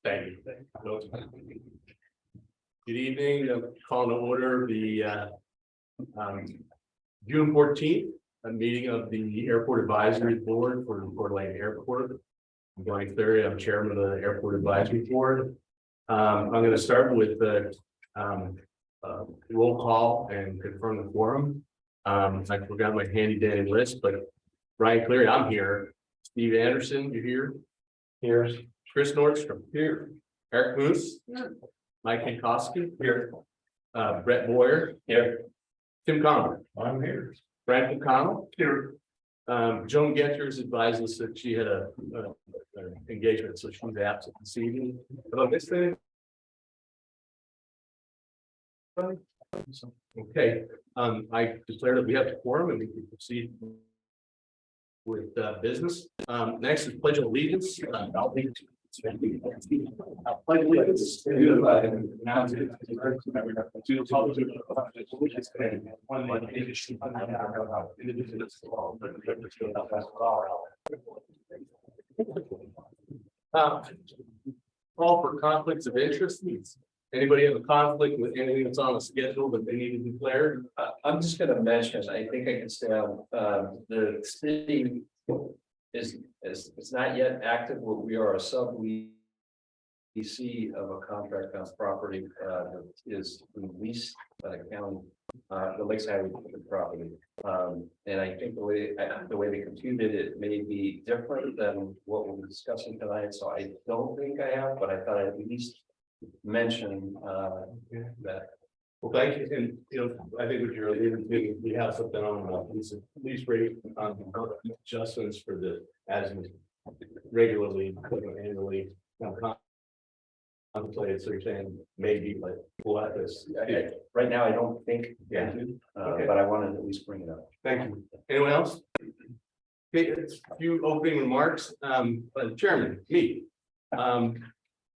Thank you. Good evening. Call to order the June 14th, a meeting of the Airport Advisory Board for Coeur d'Alene Airport. I'm Donnie Clary. I'm chairman of the Airport Advisory Board. I'm going to start with the roll call and confirm the quorum. I forgot my handy dandy list, but Brian Cleary, I'm here. Steve Anderson, you're here. Here. Chris Nordstrom here. Eric Moose. Mike Jankowski here. Brett Boyer here. Tim Conner. I'm here. Brad McConnell here. Joan Getchers advised us that she had a engagement, so she's absent this evening. Hello, this thing. Okay, I declare that we have a quorum and we can proceed with business. Next is Pledge of Allegiance. I'll pledge allegiance to the flag of the United States of America, to the republic which is one nation call for conflicts of interest. Anybody have a conflict with anything that's on the schedule that they need to declare? I'm just gonna mention, I think I can say, the city is it's not yet active, but we are a sub-leasee of a contract on property, that is leased by the county, the Lakeside property. And I think the way they computed it may be different than what we're discussing tonight, so I don't think I have, but I thought I'd at least mention that. Well, thank you. And, I think what you're alluding to, we have something on lease rate adjustments for the, as regularly, annually. Contemplated, so you're saying maybe, but we'll have this. Right now, I don't think, Okay. but I wanted to at least bring it up. Thank you. Anyone else? Okay, it's a few opening remarks. Chairman, me.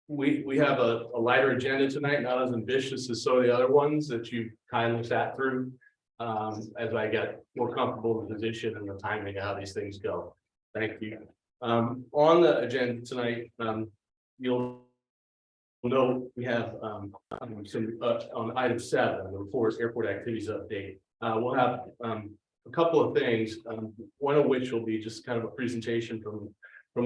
We have a lighter agenda tonight, not as ambitious as some of the other ones that you kindly sat through. As I get more comfortable in the position and the timing of how these things go. Thank you. On the agenda tonight, you'll know we have some on item 7, the reports airport activities update. We'll have a couple of things, one of which will be just kind of a presentation from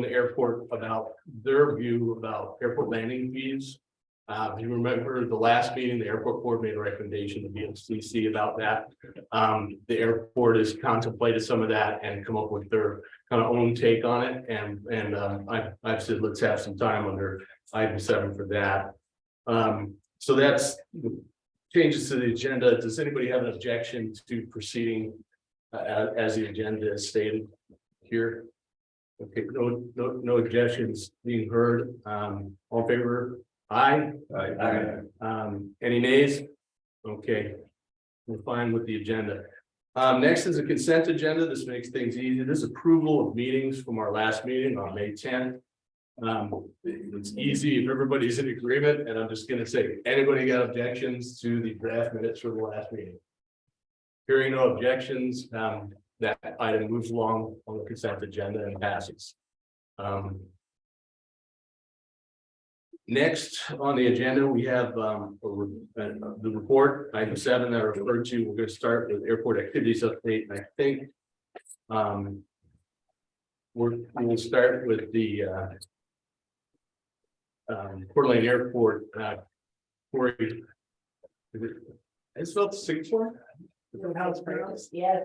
the airport about their view about airport landing fees. If you remember the last meeting, the airport board made a recommendation to BMCC about that. The airport has contemplated some of that and come up with their kind of own take on it. And I've said, let's have some time under item 7 for that. So that's changes to the agenda. Does anybody have an objection to proceeding as the agenda is stated here? Okay, no objections being heard. All in favor? Aye. Aye. Any nays? Okay, we're fine with the agenda. Next is a consent agenda. This makes things easy. This is approval of meetings from our last meeting on May 10th. It's easy if everybody's in agreement, and I'm just going to say, anybody got objections to the draft minutes from the last meeting? Hearing no objections, that item moves along on the consent agenda and passes. Next on the agenda, we have the report, item 7 that I referred to. We're going to start with airport activities update. And I think we'll start with the Coeur d'Alene Airport. Corey, I spelled Singapore. How it's pronounced? Yeah.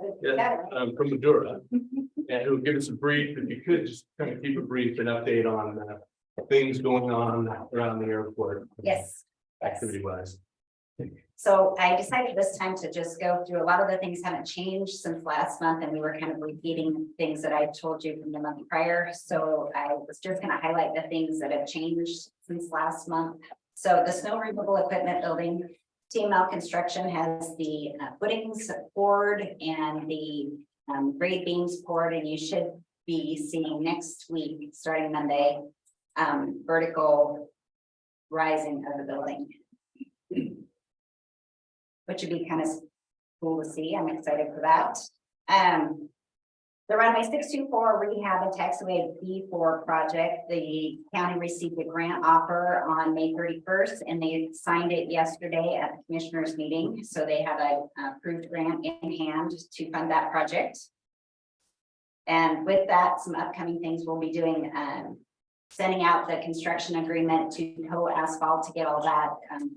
From Madura, and it will give us a brief. If you could just kind of keep a brief and update on things going on around the airport. Yes. Activity wise. So I decided this time to just go through a lot of the things haven't changed since last month, and we were kind of repeating things that I told you from the month prior. So I was just going to highlight the things that have changed since last month. So the snow removal equipment building, TML Construction has the footings poured and the grade beams poured, and you should be seeing next week, starting Monday, vertical rising of the building, which would be kind of cool to see. I'm excited for that. The runway 624 rehab and taxiway B4 project, the county received a grant offer on May 31st, and they signed it yesterday at the commissioners meeting. So they have a approved grant in hand to fund that project. And with that, some upcoming things we'll be doing, sending out the construction agreement to Co Asphalt to get all that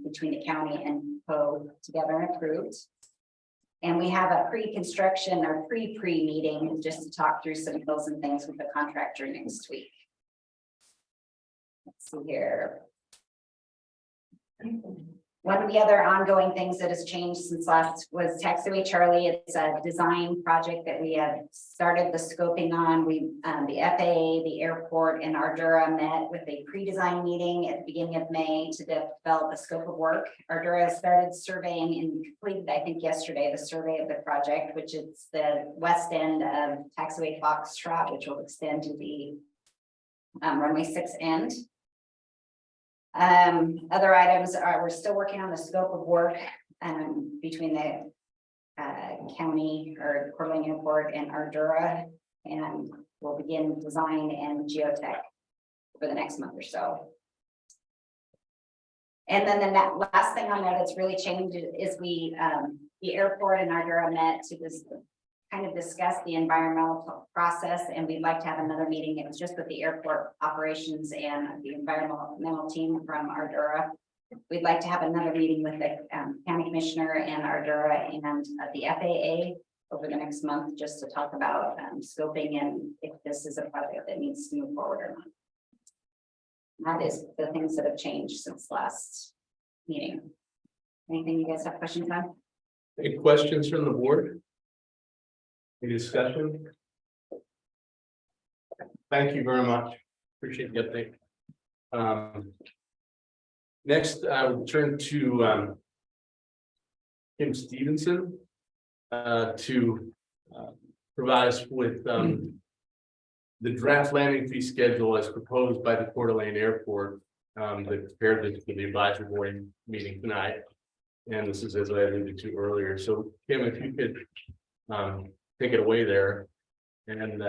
between the county and Co together and approved. And we have a pre-construction or pre meeting just to talk through some bills and things with the contractor next week. Let's see here. One of the other ongoing things that has changed since last was Taxiway Charlie. It's a design project that we have started the scoping on. We, the FAA, the airport, and Ardura met with a pre-design meeting at the beginning of May to develop a scope of work. Ardura started surveying and completed, I think yesterday, the survey of the project, which is the west end of Taxiway Foxtrot, which will extend to the runway 6 end. Other items are, we're still working on the scope of work between the county or Coeur d'Alene Airport and Ardura, and we'll begin design and geotech for the next month or so. And then the last thing on there that's really changed is we the airport and Ardura met to this kind of discuss the environmental process, and we'd like to have another meeting. It was just with the airport operations and the environmental team from Ardura. We'd like to have another meeting with the county commissioner and Ardura and the FAA over the next month, just to talk about scoping and if this is a project that needs to move forward or not. That is the things that have changed since last meeting. Anything you guys have questions on? Any questions from the board? Any discussion? Thank you very much. Appreciate the update. Next, I will turn to Kim Stevenson to provide us with the draft landing fee schedule as proposed by the Coeur d'Alene Airport that prepared this for the advisory board meeting tonight. And this is as I alluded to earlier. So Kim, if you could take it away there and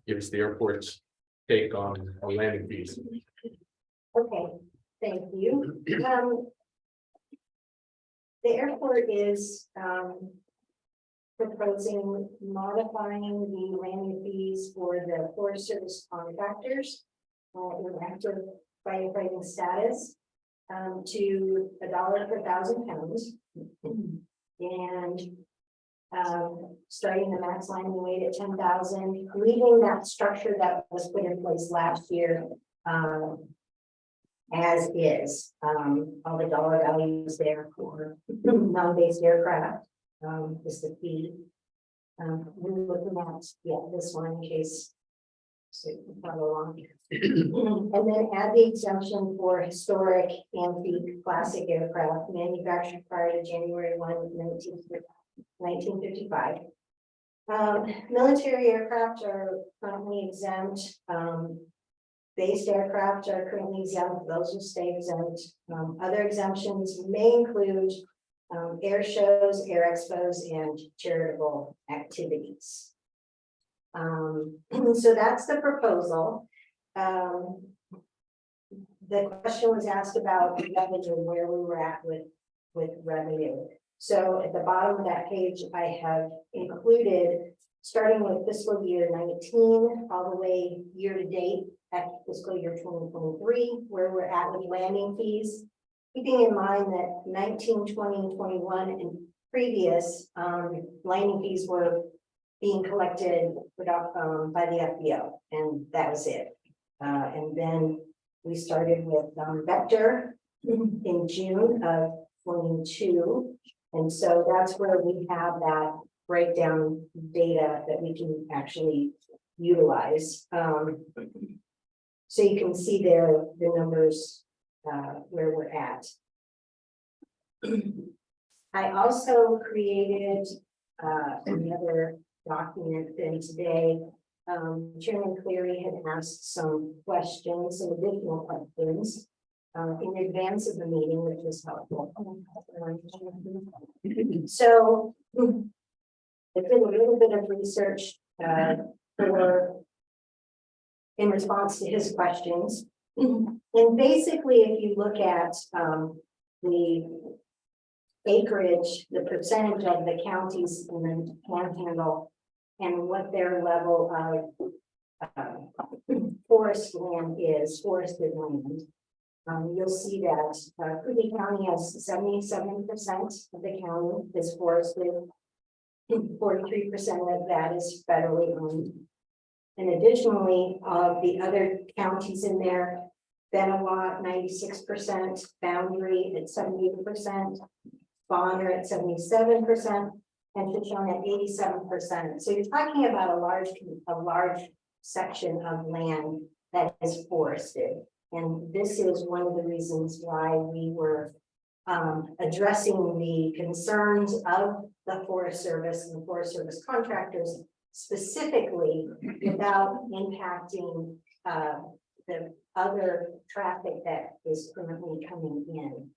give us the airport's take on landing fees. Okay, thank you. The airport is proposing modifying the landing fees for the Forest Service contractors in active firefighting status to $1 per 1,000 pounds. And starting the max landing weight at 10,000, leaving that structure that was put in place last year as is. All the dollar values there for non-based aircraft is the fee. We're looking at this one in case so you can follow along. And then add the exemption for historic antique classic aircraft manufactured prior to January 1, 1955. Military aircraft are currently exempt. Based aircraft are currently exempt. Those will stay exempt. Other exemptions may include air shows, air expos, and charitable activities. So that's the proposal. The question was asked about revenue, where we were at with revenue. So at the bottom of that page, I have included, starting with fiscal year 19, all the way year to date at fiscal year 2023, where we're at with landing fees. Keeping in mind that 19, 20, 21, and previous landing fees were being collected without, by the FBO, and that was it. And then we started with Vector in June of 22. And so that's where we have that breakdown data that we can actually utilize. So you can see there the numbers where we're at. I also created another document then today. Chairman Cleary had asked some questions, some additional questions in advance of the meeting, which was helpful. So I did a little bit of research, for, in response to his questions. And basically, if you look at, the acreage, the percentage of the counties in the Panhandle and what their level of forest land is, forested land. You'll see that Cooley County has 77% of the county is forested. 43% of that is federally owned. And additionally, the other counties in there, Benawat 96%, Boundary at 78%, Bonner at 77%, and Shoshone at 87%. So you're talking about a large section of land that is forested. And this is one of the reasons why we were addressing the concerns of the Forest Service and the Forest Service contractors specifically without impacting the other traffic that is currently coming in.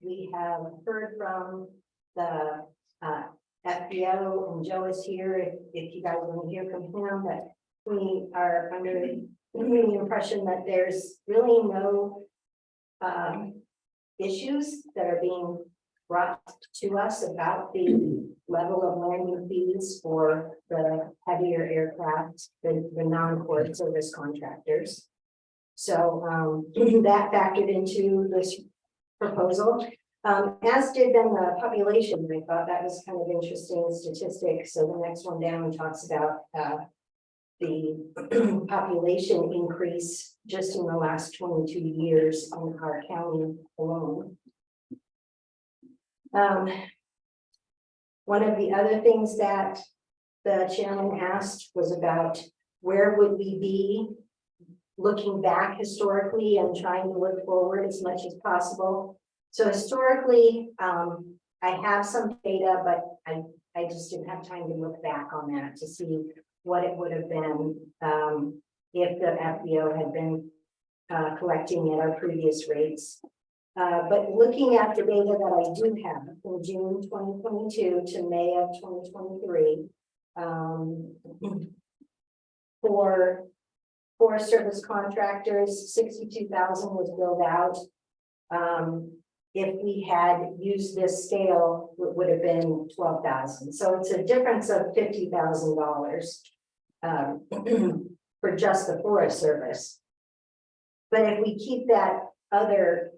We have heard from the FBO, and Joe is here if you guys want to hear from him, but we are under the impression that there's really no issues that are being brought to us about the level of landing fees for the heavier aircraft, the non-Forest Service contractors. So that factored into this proposal, as did then the population. I thought that was kind of interesting statistic. So the next one down talks about the population increase just in the last 22 years in our county alone. One of the other things that the chairman asked was about where would we be looking back historically and trying to look forward as much as possible. So historically, I have some data, but I just didn't have time to look back on that to see what it would have been if the FBO had been collecting at our previous rates. But looking at the data that I do have from June 2022 to May of 2023, for Forest Service contractors, 62,000 was billed out. If we had used this scale, it would have been 12,000. So it's a difference of $50,000 for just the Forest Service. But if we keep that other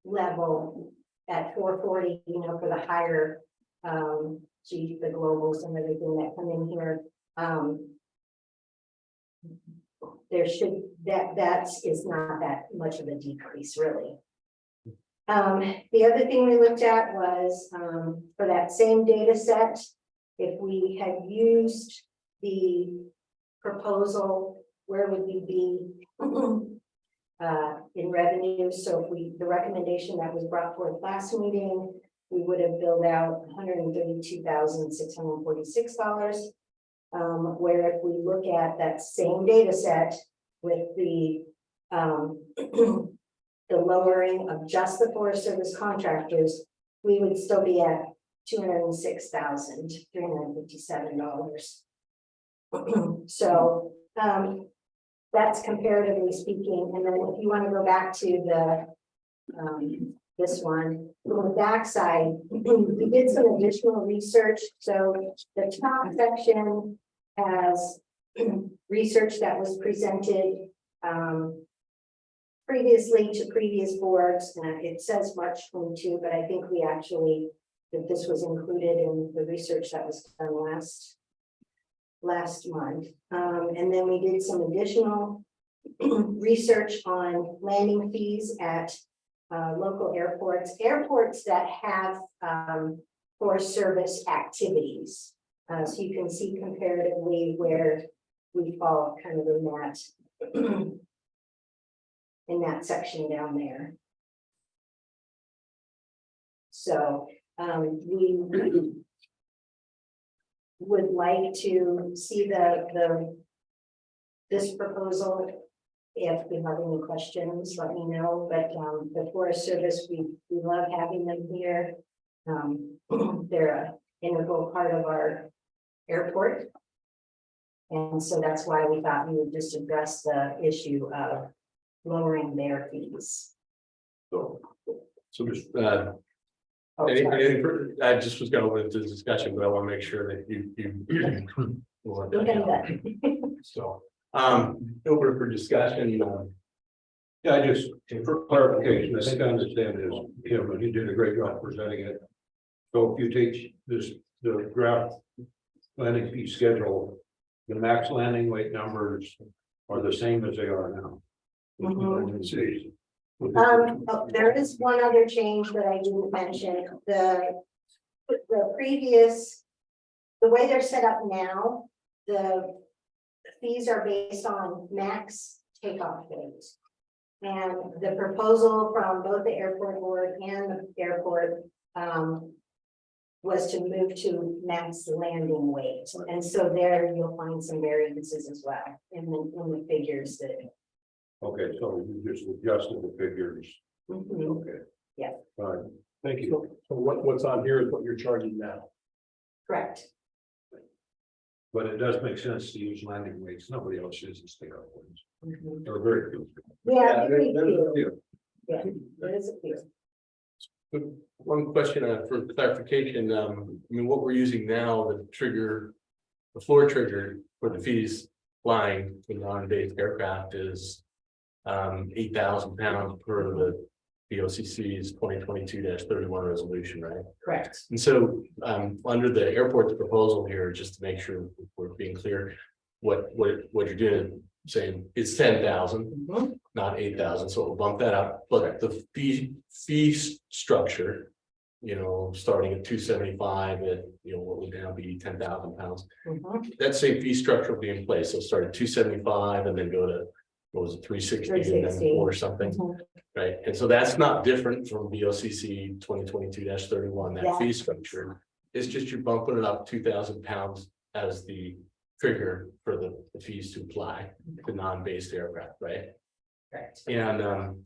level at 440, you know, for the higher, the globals and everything that come in here, there should, that is not that much of a decrease, really. The other thing we looked at was for that same data set, if we had used the proposal, where would we be in revenue? So if the recommendation that was brought forth last meeting, we would have billed out $132,646. Where if we look at that same data set with the the lowering of just the Forest Service contractors, we would still be at $206,357. So that's comparatively speaking. And then if you want to go back to the this one, on the back side, we did some additional research. So the top section has research that was presented previously to previous boards. It says March 22, but I think we actually, that this was included in the research that was done last month. And then we did some additional research on landing fees at local airports that have Forest Service activities. So you can see comparatively where we fall kind of in that section down there. So we would like to see this proposal. If you have any questions, let me know. But the Forest Service, we love having them here. They're integral part of our airport. And so that's why we thought we would just address the issue of lowering their fees. So just, Oh, sorry. I just was gonna go into the discussion, but I want to make sure that you. will let that Okay, go. good. So, over for discussion, Yeah, I just, for clarification, I think I understand this, Kim, and you did a great job presenting it. So if you take this, the draft landing fee schedule, the max landing weight numbers are the same as they are now. Mhm. There is one other change that I didn't mention, the previous, the way they're set up now, the fees are based on max takeoff weight. And the proposal from both the airport board and the airport, was to move to max landing weight. And so there you'll find some variances as well in the figures that. Okay, so you just adjusted the figures. Mhm. Okay. Yeah. All right, thank you. So what's on here is what you're charging now. Correct. But it does make sense to use landing weights. Nobody else uses takeoff weights. Mhm. They're very good. Yeah, very there's a few. few. Yeah, there is a few. one question for clarification, I mean, what we're using now, the trigger. The floor trigger for the fees flying in non-based aircraft is. 8,000 pounds per the BOCC's 2022-31 resolution, right? Correct. And so, under the airport's proposal here, just to make sure we're being clear, what you're doing, saying it's 10,000, Mhm. not 8,000, so we'll bump that up, but the fee structure, you know, starting at 275 at, you know, what would now be 10,000 pounds, Mhm. that same fee structure will be in place, so start at 275 and then go to, what was it, 360 and then 360. or something. Mhm. Right, and so that's not different from BOCC 2022-31, that Yeah. fee structure. It's just you're bumping it up 2,000 pounds as the trigger for the fees to apply to non-based aircraft, right? Correct. And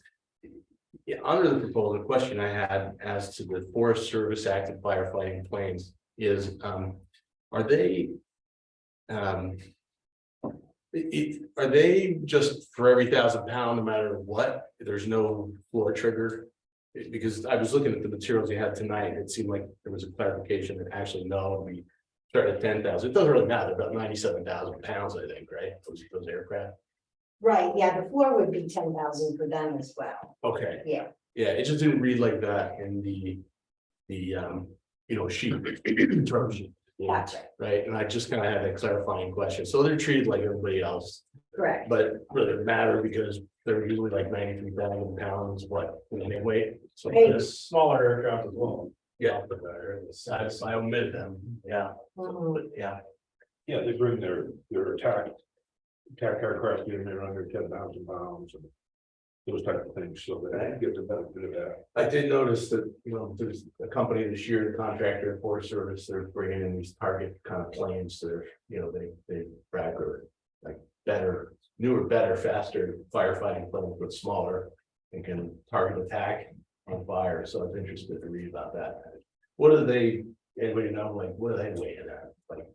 yeah, under the proposal, the question I had as to the Forest Service active firefighting planes is, are they? Are they just for every 1,000 pound, no matter what, there's no floor trigger? Because I was looking at the materials you had tonight, it seemed like there was a clarification that actually, no, we start at 10,000, it doesn't really matter, about 97,000 pounds, I think, right, those aircraft? Right, yeah, the floor would be 10,000 for them as well. Okay, Yeah. yeah, it just didn't read like that in the, you know, sheet, term sheet. Gotcha. Right, and I just kind of had a clarifying question, so they're treated like everybody else, Correct. but really it matter because they're usually like 93,000 pounds, what, in their weight, so Hey. this, Smaller aircraft as well. yeah. I omitted them, yeah, Mhm. but yeah, Yeah, they bring their attack aircraft in there under 10,000 pounds and those type of things, so they get the benefit of that. I did notice that, you know, there's a company this year, the contractor, Forest Service, they're bringing in these target kind of planes, they're, you know, they brag are like better, newer, better, faster firefighting planes, but smaller and can target attack on fire, so I was interested to read about that. What do they, anybody know, like, what do they weigh in at, like?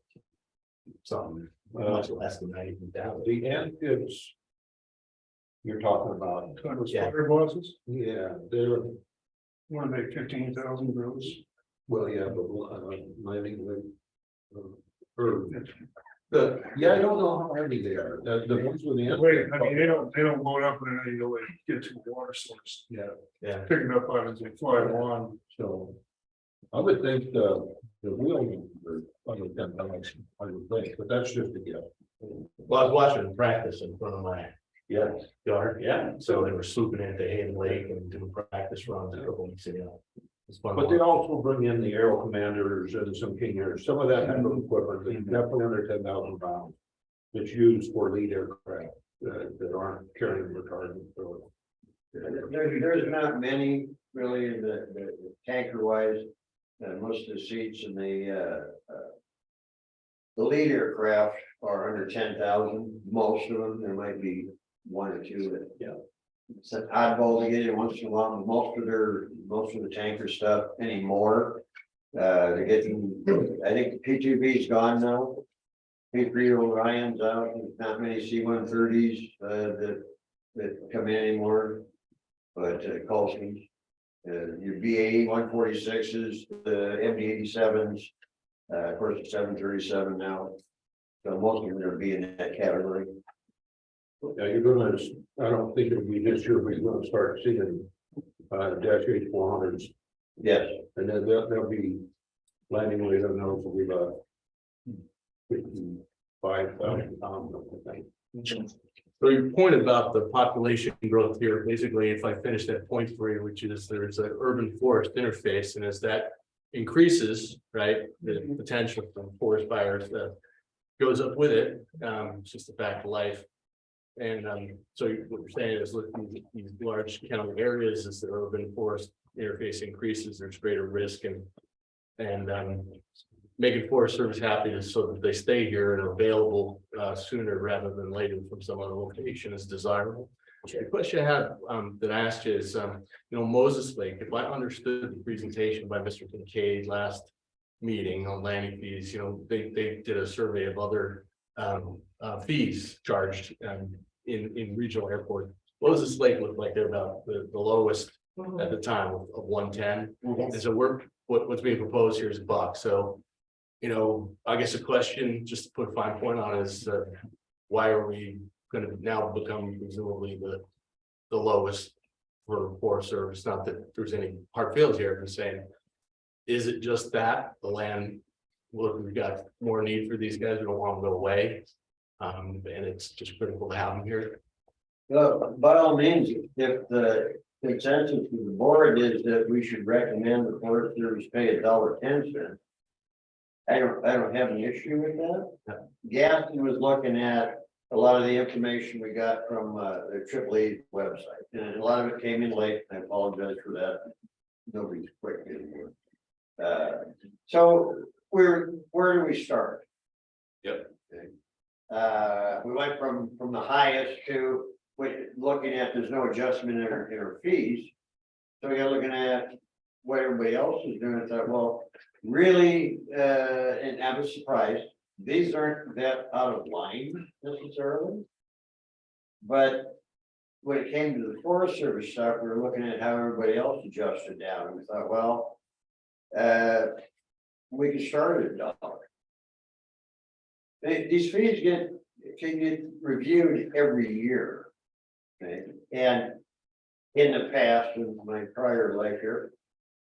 Something much less than 90,000. The amphibs you're talking about, Yeah. Bosses, yeah, they're, want to make 15,000 gross. well, yeah, but landing with. Or, The, yeah, I don't know how heavy they are, the ones with the. Wait, I mean, they don't load up in any way, get to the water source, Yeah, yeah, pick it up on as they fly along. so. I would think the wheels are under 10,000, I would think, but that's just a guess. well, I was watching them practice in front of my Yes. yard, yeah, so they were swooping into Hayden Lake and doing practice runs a couple weeks ago. It's fun. But they also bring in the aero commanders and some king airs, some of that type of equipment, that's definitely under 10,000 pounds. It's used for lead aircraft that aren't carrying retardant. So There's not many really in the tanker wise, most of the seats in the lead aircraft are under 10,000, most of them, there might be one or two that, Yeah. It's an oddball to get in once in a while, but most of the tanker stuff anymore They're getting, I think the P2B's gone now. P3 Orion's out, there's not many C-130s, that come in anymore. But, Colson's, your BAE 146s, the MD-87s, of course, the 737 now. So most of them are gonna be in that category. Yeah, you're gonna, I don't think it'll be this year, but you're gonna start seeing dash 8400s, Yes, and then there'll be landing weight on those will be about 55,000 pounds, I think. So your point about the population growth here, basically, if I finish that point for you, which is there's an urban forest interface, and as that increases, right, the potential for forest fires goes up with it. It's just a fact of life. And so what you're saying is, look, these large county areas, as the urban forest interface increases, there's greater risk, and making Forest Service happy is so that they stay here and are available sooner rather than later from some other location is desirable. The question I had that I asked you is, Moses Lake, if I understood the presentation by Mr. Kincaid last meeting on landing fees, they did a survey of other fees charged in regional airports. Moses Lake looked like they're about the lowest at the time of 110. And so what's being proposed here is $1. So, I guess the question, just to put a fine point on it, is why are we going to now become presumably the lowest for Forest Service? Not that there's any hard feelings here, I'm saying, is it just that the land, look, we've got more need for these guys, we don't want them to go away, and it's just critical to have them here? well, by all means, if the consensus of the board is that we should recommend the Forest Service pay $1.10. I don't have any issue with that. Gaston was looking at a lot of the information we got from the AAA website, and a lot of it came in late. I apologize for that. Nobody's quick anymore. So where do we start? Yep. Okay. We went from the highest to looking at there's no adjustment in our fees. So you're looking at what everybody else is doing. I thought, well, really, and I was surprised, these aren't that out of line necessarily. But when it came to the Forest Service stuff, we were looking at how everybody else adjusted down, and we thought, well, we could start at $1. These fees can get reviewed every year. Okay, and in the past, in my prior life here,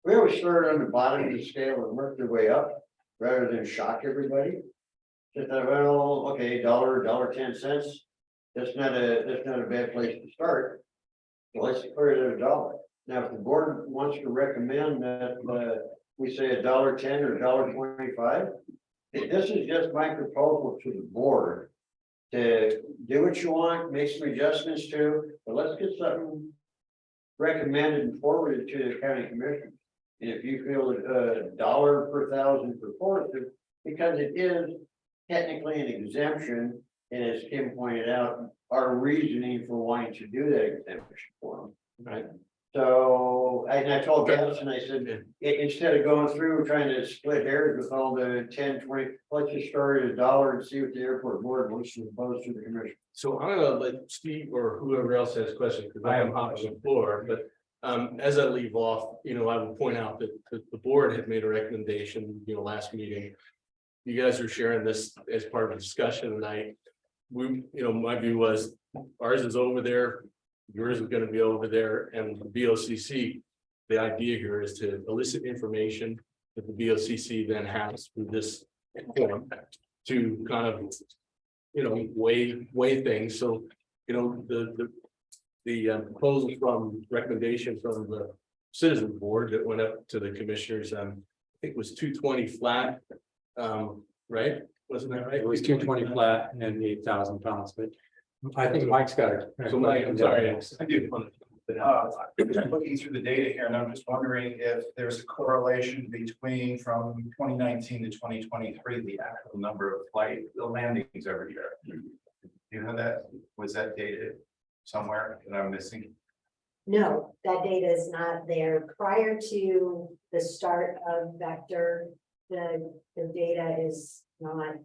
we always started on the bottom of the scale and worked our way up rather than shock everybody. Just thought, well, okay, $1.10. That's not a bad place to start. So let's clear it at $1. Now, if the board wants to recommend that we say $1.10 or $1.25, this is just my proposal to the board to do what you want, make some adjustments to, but let's get something recommended and forwarded to the county commission. And if you feel that $1 per thousand for forest, because it is technically an exemption, and as Kim pointed out, our reasoning for wanting to do that exemption for them. Right. So I told Allison, I said, instead of going through trying to split hairs with all the 10, 20, let's just start at $1 and see what the airport board wants to propose to the commission. So I'm gonna let Steve or whoever else has questions, because I am hot on the floor, but as I leave off, I will point out that the board had made a recommendation, last meeting. You guys are sharing this as part of the discussion tonight. My view was ours is over there, yours is gonna be over there, and the BOCC, the idea here is to elicit information that the BOCC then has through this form to kind of, weigh things. So, the proposal from recommendation from the citizen board that went up to the commissioners, I think it was 220 flat, right? Wasn't that right? It was 220 flat and 8,000 pounds, but I think Mike's got it. So Mike, I'm sorry. I do. I'm looking through the data here and I'm just wondering if there's a correlation between from 2019 to 2023, the actual number of the landings every year. You know that, was that dated somewhere that I'm missing? No, that data is not there. Prior to the start of Vector, the data is not,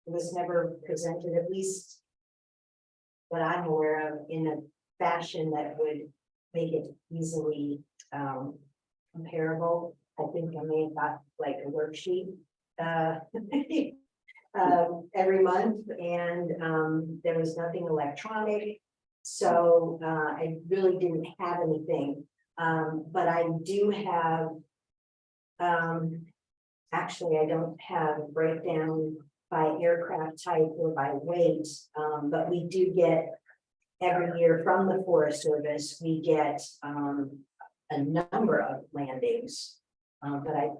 was never presented, at least what I'm aware of, in a fashion that would make it easily comparable. I think I may have got like a worksheet every month, and there was nothing electronic. So I really didn't have anything, but I do have, actually, I don't have a breakdown by aircraft type or by weight, but we do get every year from the Forest Service, we get a number of landings, but I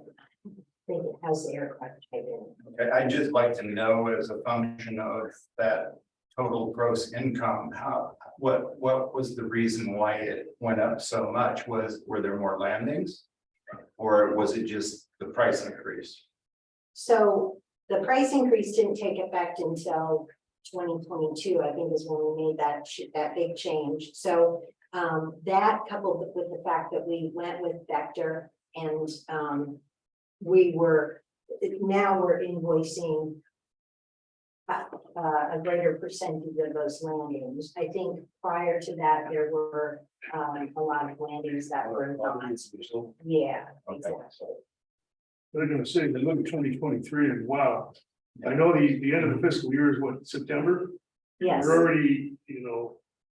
think it has the aircraft type in it. Okay, I'd just like to know as a function of that total gross income, what was the reason why it went up so much? Were there more landings? Or was it just the price increase? So the price increase didn't take effect until 2022, I think is when we made that big change. So that coupled with the fact that we went with Vector and now we're invoicing a greater percentage of those landings. I think prior to that, there were a lot of landings that were not. Yeah, exactly. They're gonna say, they look at 2023 and wow, I know the end of the fiscal year is what, September? Yes, We're already,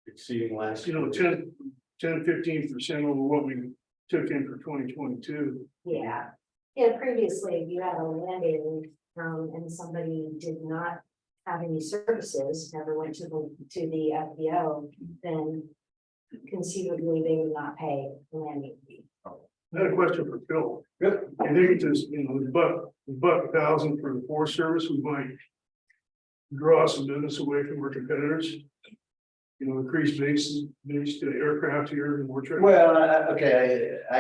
Exceeding last. 10-15% over what we took in for 2022. yeah. Yeah, previously, if you had a landing and somebody did not have any services, never went to the FBO, then conceivably they would not pay the landing fee. I had a question for Phil. I think it's just, the buck $1,000 for the Forest Service, we might draw some business away from our competitors. Increase base to aircraft here and more traffic. Well, I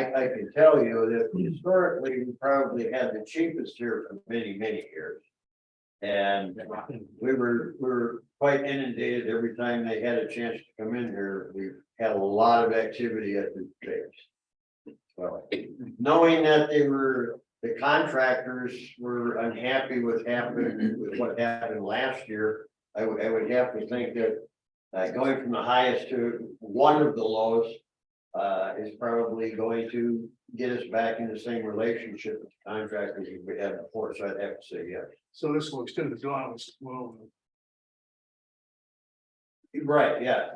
can tell you that historically, we probably had the cheapest here for many, many years. And we were quite inundated every time they had a chance to come in here. We had a lot of activity at the base. Well, knowing that the contractors were unhappy with what happened last year, I would have to think that going from the highest to one of the lowest is probably going to get us back in the same relationship with the contractors we had before. So I'd have to say yes. So this will extend the allowance as well. Right, yeah.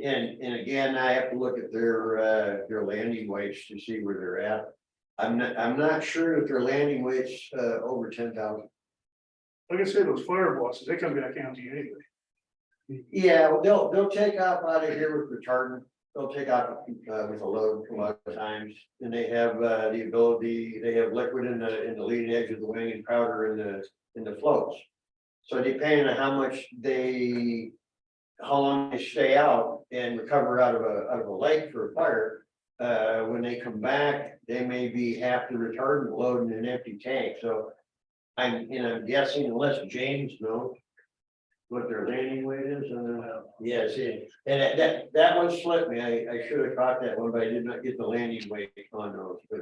And again, I have to look at their landing weights to see where they're at. I'm not sure if their landing weights over 10,000. Like I said, those fire bosses, they come back empty anyway. Yeah, they'll take off out of here with retardant. They'll take off with a load a lot of times, and they have the ability. They have liquid in the leading edge of the wing and powder in the floats. So depending on how long they stay out and recover out of a lake for a fire, when they come back, they may be half the retardant load in an empty tank. So I'm guessing, unless James knows what their landing weight is, yes, and that one slipped me. I should have caught that one, but I did not get the landing weight on those. But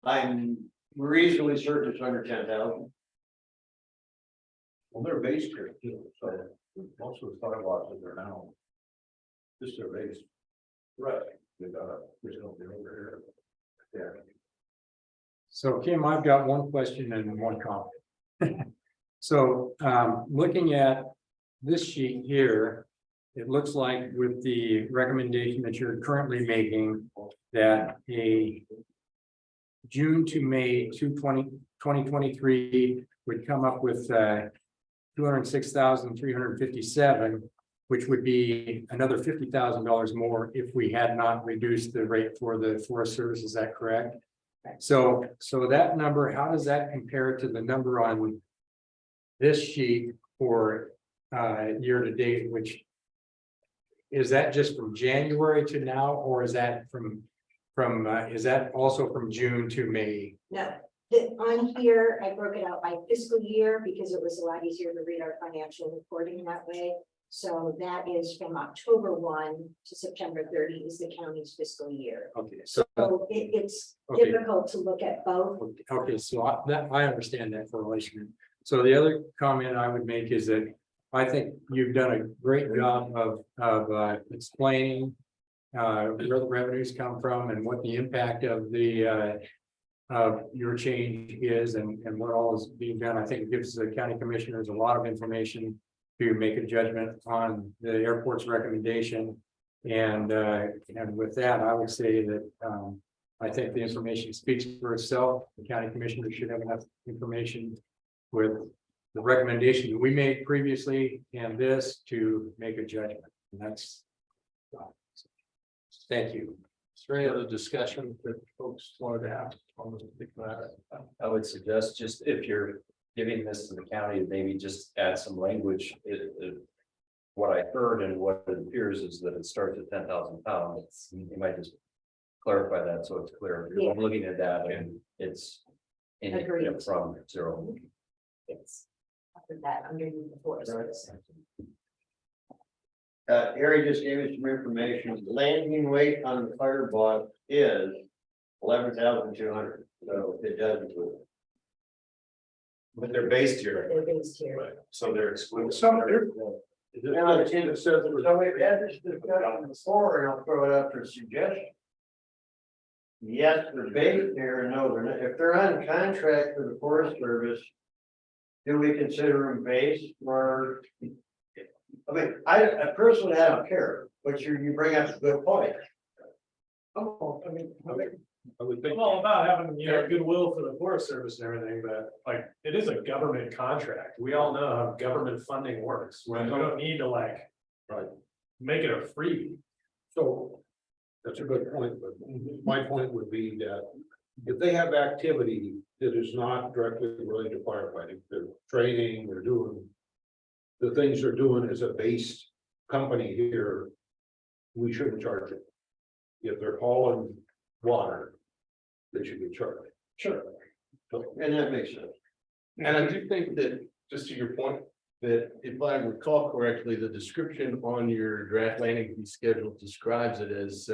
I'm reasonably certain it's under 10,000. Well, they're based here too, so most of the firewalls are now. Just their base. Right. They got a, there's nobody over here. Yeah. So Kim, I've got one question and one comment. So looking at this sheet here, it looks like with the recommendation that you're currently making, that a June to May 2023 would come up with 206,357, which would be another $50,000 more if we had not reduced the rate for the Forest Service. Is that correct? So that number, how does that compare to the number on this sheet for year to date, which is that just from January to now, or is that is that also from June to May? No, on here, I broke it out by fiscal year because it was a lot easier to read our financial reporting that way. So that is from October 1 to September 30 is the county's fiscal year. Okay, so, So it's Okay. difficult to look at both. okay, so I understand that correlation. So the other comment I would make is that I think you've done a great job of explaining where the revenues come from and what the impact of your change is and what all is being done. I think it gives the county commissioners a lot of information to make a judgment on the airport's recommendation. And with that, I would say that I think the information speaks for itself. The county commissioners should have enough information with the recommendation we made previously and this to make a judgment. And that's. Thank you. Is there any other discussion that folks wanted to have on this particular matter? I would suggest just if you're giving this to the county, maybe just add some language. What I heard and what it appears is that it starts at 10,000 pounds. You might just clarify that so it's clear. You're Yeah. looking at that and it's Agreed. from 0. It's under that underneath the forest. Harry just gave us some information. Landing weight on the Fireball is 11,200, so it does include it. But they're based here, They're based here. right? So they're excluded. Some, there- Now, it says, so we've had this discussion before, and I'll throw it out for suggestion. Yes, they're based here, no, they're not, if they're on contract for the Forest Service. Do we consider them based or? I mean, I personally, I don't care, but you bring up a good point. oh, I mean, I would think. I'm all about having, goodwill for the Forest Service and everything, but like, it is a government contract. We all know how government funding works. We don't need to like. Right. Make it a free. So that's a good point, but my point would be that if they have activity that is not directly related to firefighting, they're training, they're doing the things they're doing as a base company here, we shouldn't charge it. If they're hauling water, they should get charged. Sure. And that makes sense. And I do think that, just to your point, that if I recall correctly, the description on your draft landing fee schedule describes it as,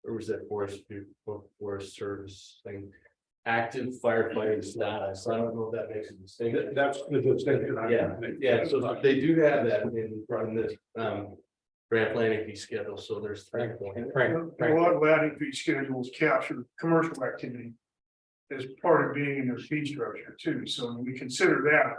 where was that Forest Service thing? Active firefighting status. I don't know if that makes a distinction. That's the distinction. Yeah, so they do have that in front of this, draft landing fee schedule, so there's 3 points. Frank, a lot of landing fee schedules capture commercial activity. As part of being in their fee structure too, so we consider that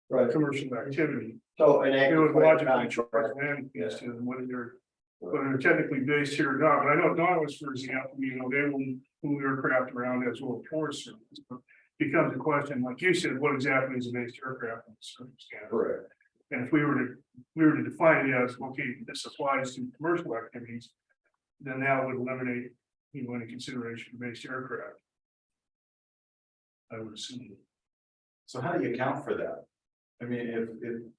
Right. commercial activity. So an It active would fire logically contract, charge landing fees to them, whether they're technically based here or not, but I know Donna's, for example, they will move aircraft around as well as Forest Service. But becomes a question, like you said, what exactly is a based aircraft in this circumstance? correct. And if we were to define it as, okay, this applies to commercial activities, then that would eliminate, any consideration of based aircraft. I would assume. So how do you account for that? I mean, if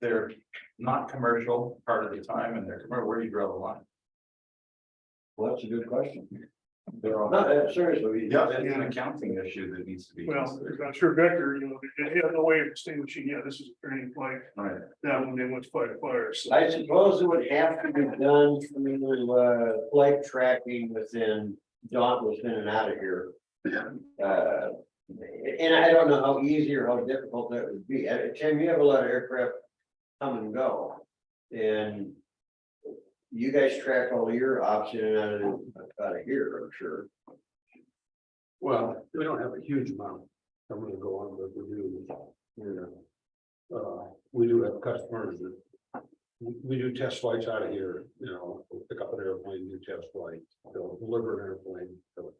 they're not commercial part of the time and they're commercial, where do you draw the line? Well, that's a good question. They're all. No, seriously. Yeah, it's an accounting issue that needs to be. Well, considered. I'm sure Vector, they have no way of distinguishing, this is a training flight, Right. that one, they went to fight a fire, so. I suppose it would have to be done through flight tracking within Dauntless in and out of here. And I don't know how easy or how difficult that would be. Tim, you have a lot of aircraft come and go. And you guys track all your ops in and out of here, I'm sure. Well, we don't have a huge amount. I'm gonna go on, but we do. We do have customers that. We do test flights out of here, we'll pick up an airplane, do test flight, they'll deliver an airplane. They'll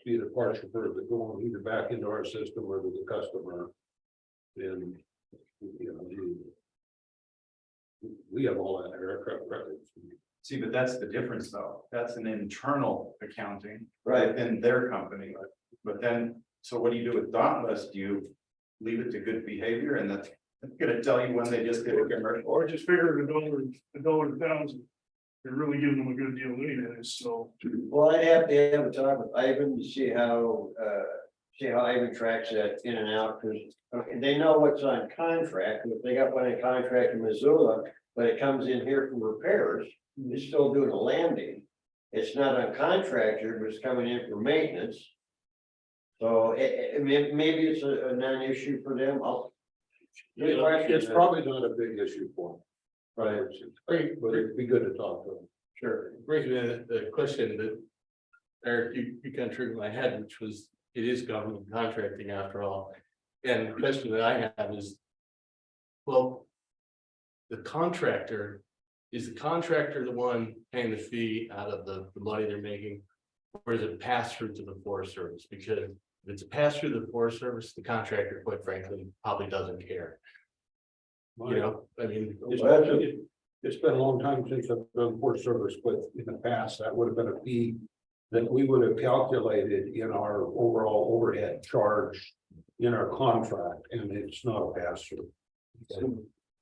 be the parts for that go on either back into our system or to the customer. And, we have all that aircraft records. See, but that's the difference though. That's an internal accounting. Right. Within their company. But then, so what do you do with Dauntless? Do you leave it to good behavior and that's gonna tell you when they just did a commercial? Or just figure a dollar a thousand. They're really giving them a good deal anyway, so. Well, I'd have to have a talk with Ivan to see how see how Ivan tracks that in and out, because they know what's on contract, and if they got one in contract in Missoula, but it comes in here for repairs, it's still doing a landing. It's not on contractor, but it's coming in for maintenance. So maybe it's a non-issue for them. Good question. It's probably not a big issue for them. Right, Great, but it'd be good to talk to them. sure. Brings me to the question that Eric, you kind of triggered my head, which was, it is government contracting after all. And the question that I have is, well, the contractor, is the contractor the one paying the fee out of the money they're making? Or is it passed through to the Forest Service? Because if it's passed through the Forest Service, the contractor, quite frankly, probably doesn't care. You know, I mean, It's been a long time since I've done Forest Service, but in the past, that would have been a fee that we would have calculated in our overall overhead charge in our contract, and it's not a pass through.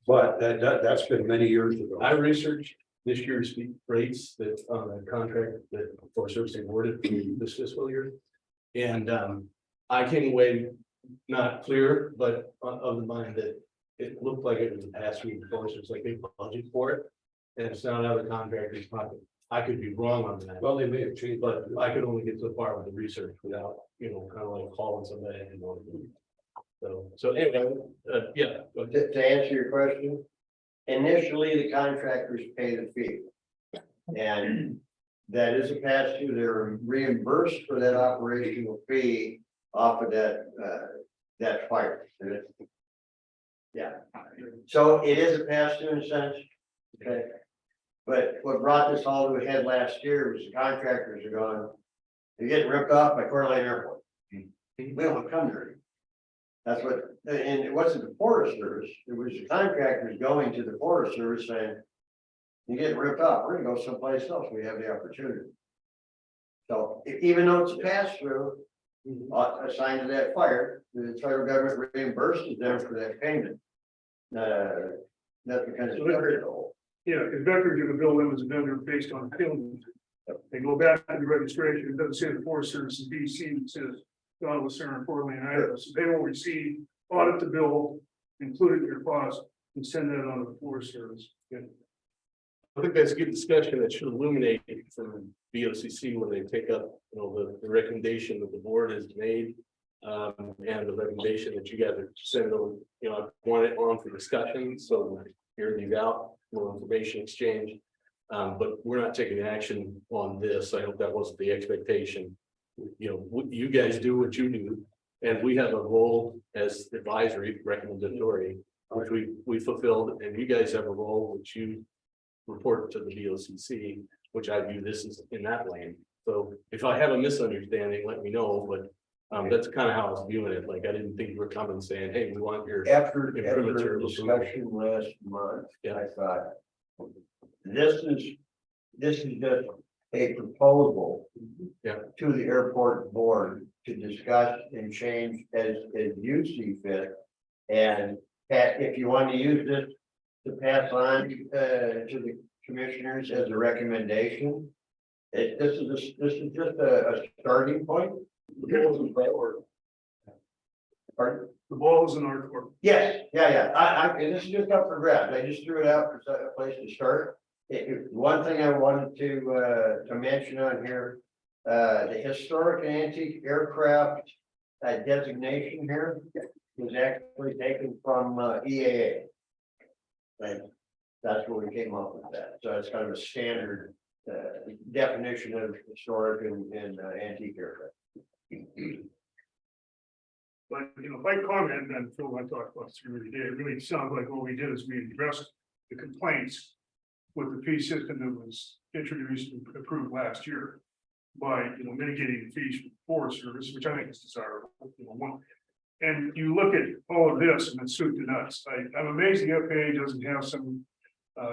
But that's been many years ago. I researched this year's rates that on the contract that Forest Service awarded for this fiscal year. And I came away not clear, but of the mind that it looked like it was a pass through to Forest Service, like they budget for it. And it's not out of the contractor's pocket. I could be wrong on that, Well, they may have changed, but I could only get so far with the research without, you know, kind of like calling somebody and going. So anyway, yeah. go ahead. To answer your question, initially, the contractors pay the fee. And that is a pass through, they're reimbursed for that operational fee off of that fire. Yeah, so it is a pass through in a sense, okay? But what brought this all to a head last year was the contractors are going, they're getting ripped off by Coeur d'Alene Airport. We don't come there. That's what, and it wasn't the Forest Service, it was the contractors going to the Forest Service saying, you're getting ripped off, we're gonna go someplace else, we have the opportunity. So even though it's a pass through, assigned to that fire, the federal government reimburses them for that payment. That's because it's Yeah, because Vector's gonna bill them as a vendor based on payment. They go back to the registration, it doesn't say the Forest Service in BC, it says Don Lucerne and Fort Wayne, Idaho, so they will receive, audit the bill, include it in their cost, and send that on to the Forest Service. Yeah. I think that's a good discussion that should illuminate from BOCC when they take up, you know, the recommendation that the board has made. And the recommendation that you guys are sending over, you know, I want it on for discussion, so hear these out, more information exchange. But we're not taking action on this. I hope that wasn't the expectation. You know, you guys do what you do, and we have a role as advisory, recommendatory, which we fulfilled, and you guys have a role which you report to the BOCC, which I view this as in that lane. So if I have a misunderstanding, let me know, but that's kind of how I was viewing it. Like, I didn't think you were coming saying, hey, we want your. after Imprimatur discussion last month, Yeah. I thought. This is just a proposal. Yeah. To the airport board to discuss and change as you see fit. And if you want to use this to pass on to the commissioners as a recommendation. This is just a starting point. Pardon? The ball is in our court. Yes, yeah, and this is just up for grabs, I just threw it out for a place to start. One thing I wanted to mention on here, the historic and antique aircraft designation here was actually taken from EAA. And that's where we came up with that, so it's kind of a standard definition of historic and antique aircraft. But, you know, if I comment, and Phil, I talked about this really did, it really sounds like what we did is we addressed the complaints with the fee system that was introduced and approved last year by, you know, mitigating the fees for the Forest Service, which I think is desirable. You know, one, and you look at all of this and it's soup to nuts. I'm amazed the FAA doesn't have some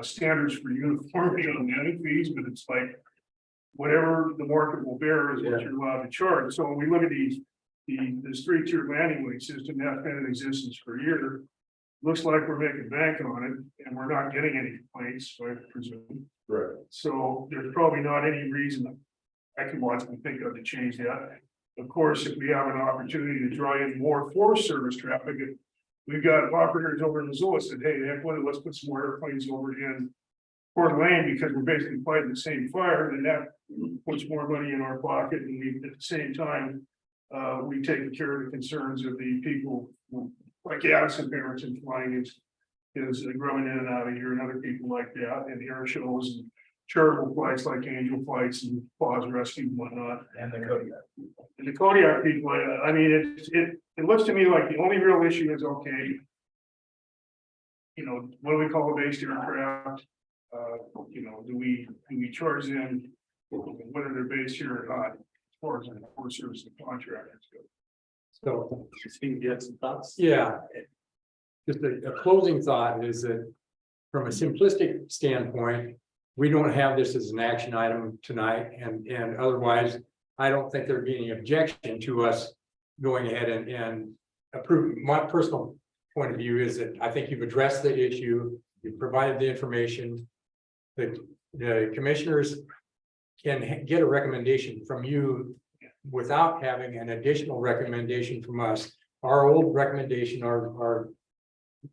standards for uniformity on landing fees, but it's like whatever the market will bear is what you're allowed to charge. So when we look at this 3-tier landing wing system that's been in existence for a year, looks like we're making bank on it and we're not getting any complaints, I presume. Right. So there's probably not any reason I can logically think of to change that. Of course, if we have an opportunity to draw in more Forest Service traffic, if we've got operators over in Missoula said, hey, heck, let's put some more airplanes over in Coeur d'Alene because we're basically fighting the same fire, and that puts more money in our pocket, and we, at the same time, we take care of the concerns of the people, like Addison parents and flying is growing in and out of here, and other people like that, and air shows and charitable flights like Angel Flights and Paws Rescue and whatnot. And the Kodiak. And the Kodiak people, I mean, it looks to me like the only real issue is, okay. You know, what do we call a based aircraft? You know, do we charge them, whether they're based here or not, as far as the Forest Service and contractors go? So, Steve, you had some thoughts? yeah. Just a closing thought is that from a simplistic standpoint, we don't have this as an action item tonight, and otherwise, I don't think there'd be any objection to us going ahead and approve. My personal point of view is that I think you've addressed the issue, you've provided the information. The commissioners can get a recommendation from you without having an additional recommendation from us. Our old recommendation, our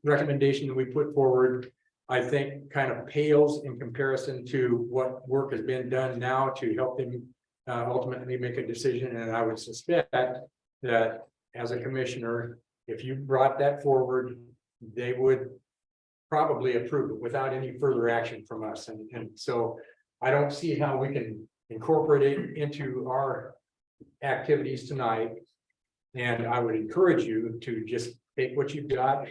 recommendation that we put forward, I think kind of pales in comparison to what work has been done now to help them ultimately make a decision. And I would suspect that as a commissioner, if you brought that forward, they would probably approve it without any further action from us. And so I don't see how we can incorporate it into our activities tonight. And I would encourage you to just take what you've got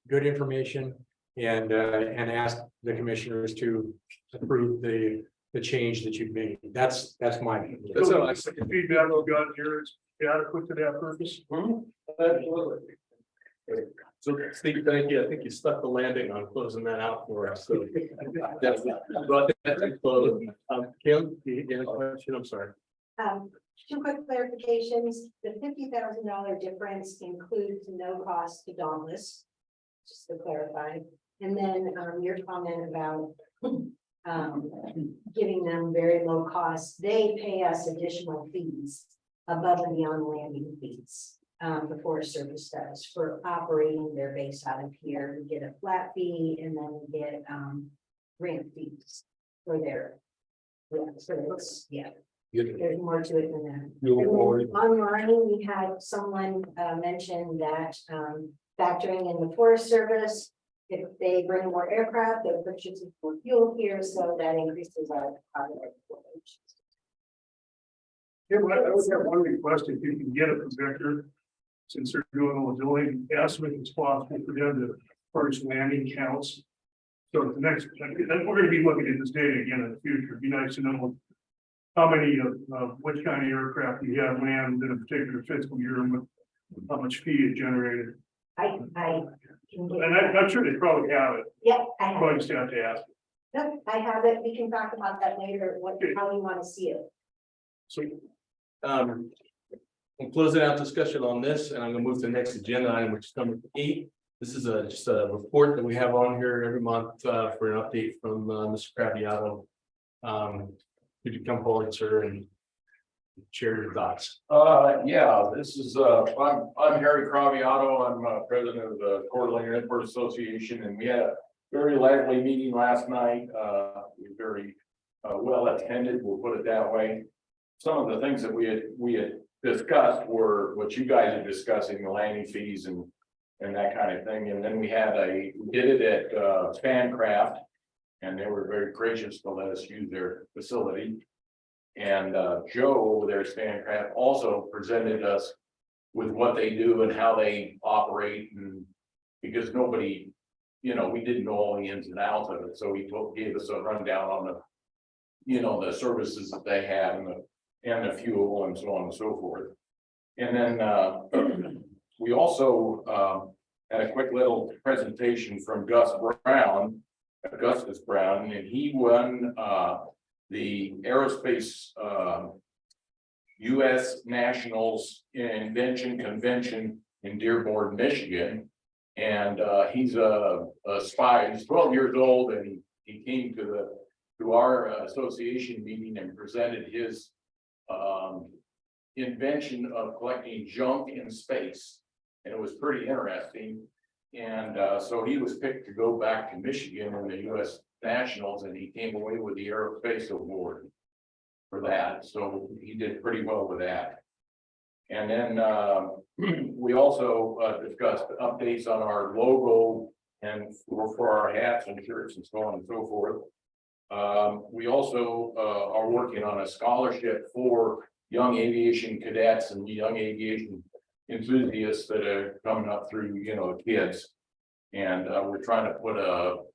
good information, and ask the commissioners to approve the change that you've made. That's my. That's all. The feedback we've got here is adequate to that purpose. Absolutely. So Steve, thank you. I think you stuck the landing on closing that out for us. So that's, but that's a close. Kim, you had a question? I'm sorry. Two quick clarifications. The $50,000 difference includes no cost to Dauntless, just to clarify. And then your comment about giving them very low costs, they pay us additional fees above and beyond landing fees. The Forest Service does for operating their base out of here. We get a flat fee and then we get ramp fees for their. Yeah, so it's, yeah. There's more to it than that. And then online, we had someone mention that factoring in the Forest Service, if they bring more aircraft, they're purchasing more fuel here, so that increases our. Yeah, I would have one request, if you can get a projector, since they're doing all the doing, ask them if it's possible for them to first landing counts. So the next, and we're gonna be looking at this data again in the future, it'd be nice to know how many of which kind of aircraft you have land in a particular fiscal year, and how much fee it generated. I can get. And I'm sure they probably have it, Yep, I have probably it. just have to ask. Yep, I have it. We can talk about that later, how you want to see it. So We'll close out discussion on this, and I'm gonna move to the next agenda item, which is number 8. This is just a report that we have on here every month for an update from Mr. Craviotto. Could you come forward, sir, and share your thoughts? Yeah, this is, I'm Harry Craviotto. I'm president of the Coeur d'Alene Airport Association, and we had a very lively meeting last night. We were very well attended, we'll put it that way. Some of the things that we had discussed were what you guys are discussing, the landing fees and that kind of thing. And then we did it at Spancraft, and they were very gracious to let us use their facility. And Joe over there at Spancraft also presented us with what they do and how they operate, and because nobody, we didn't know all the ins and outs of it, so he gave us a rundown on the services that they have and the fuel and so on and so forth. And then we also had a quick little presentation from Augustus Brown, and he won the aerospace U.S. Nationals Invention Convention in Dearborn, Michigan. And he's a spy. He's 12 years old, and he came to our association meeting and presented his invention of collecting junk in space. And it was pretty interesting. And so he was picked to go back to Michigan in the US Nationals, and he came away with the Aerospace Award for that. So he did pretty well with that. And then we also discussed updates on our logo and for our hats and shirts and so on and so forth. We also are working on a scholarship for young aviation cadets and young aviation enthusiasts that are coming up through, you know, kids. And we're trying to put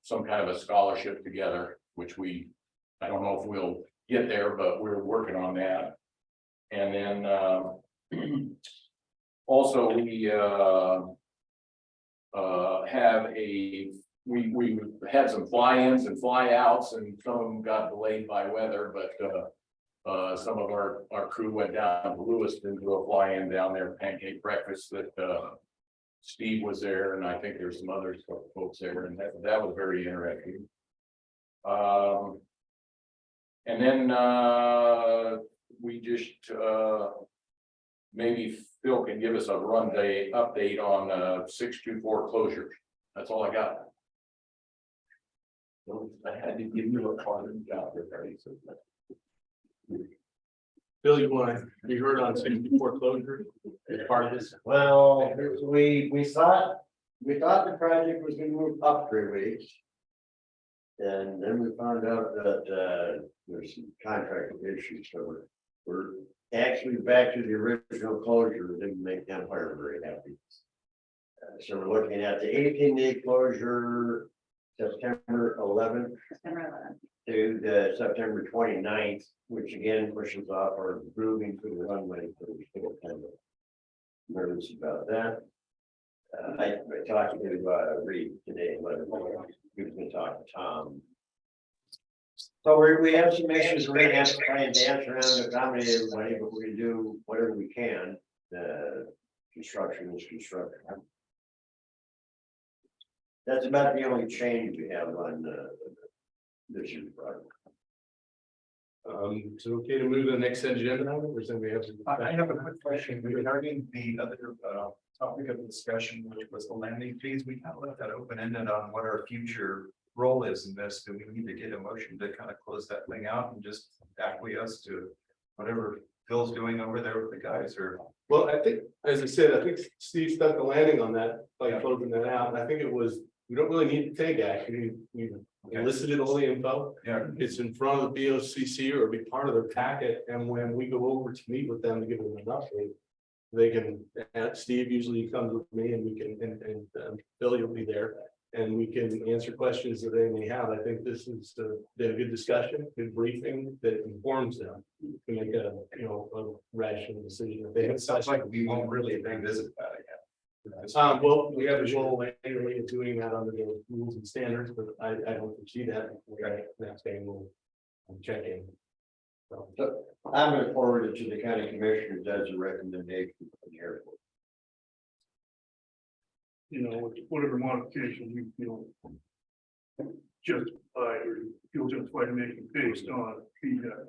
some kind of a scholarship together, which I don't know if we'll get there, but we're working on that. And then also we we had some fly-ins and fly-outs, and some of them got delayed by weather, but some of our crew went down to Lewiston to a fly-in down there, pancake breakfast that Steve was there, and I think there's some other folks there, and that was very interesting. And then we just maybe Phil can give us a update on 624 closures. That's all I got. I had to give you a part of the job there. Bill, you heard on 64 closure as part of this? Well, we thought the project was gonna move up 3 weeks. And then we found out that there's some contract issues, so we're actually back to the original closure. It didn't make Empire very happy. So we're looking at the 18-day closure, September 11th to the September 29th, which again pushes off our grooving for the runway. So we're still kind of nervous about that. I talked to Reed today, but he was gonna talk to Tom. So we have some issues. We're gonna have to try and dance around to accommodate everybody, but we're gonna do whatever we can. Construction is construction. That's about the only change we have on this year's project. Is it okay to move to the next agenda item, or does anybody have? I have a quick question regarding the other topic of discussion, which was the landing fees. We kind of left that open-ended on what our future role is in this. Do we need to get a motion to kind of close that thing out and just acquiesce to whatever Phil's doing over there with the guys, or? Well, I think, as I said, I think Steve stuck the landing on that, by closing that out. And I think it was, we don't really need to take action. We elicited all the info. Yeah. It's in front of the BOCC or be part of their packet. And when we go over to meet with them to give them an update, they can, Steve usually comes with me, and we can, and Billy will be there. And we can answer questions that they may have. I think this is been a good discussion, good briefing that informs them to make a rational decision. If they have It sounds like we won't really revisit that again. well, we have a goal annually of doing that under the rules and standards, but I don't foresee that. Next day we'll check in. So I'm gonna forward it to the county commissioners as a recommendation from the airport. Whatever modification you feel justified or feel justified to make it based on feedback.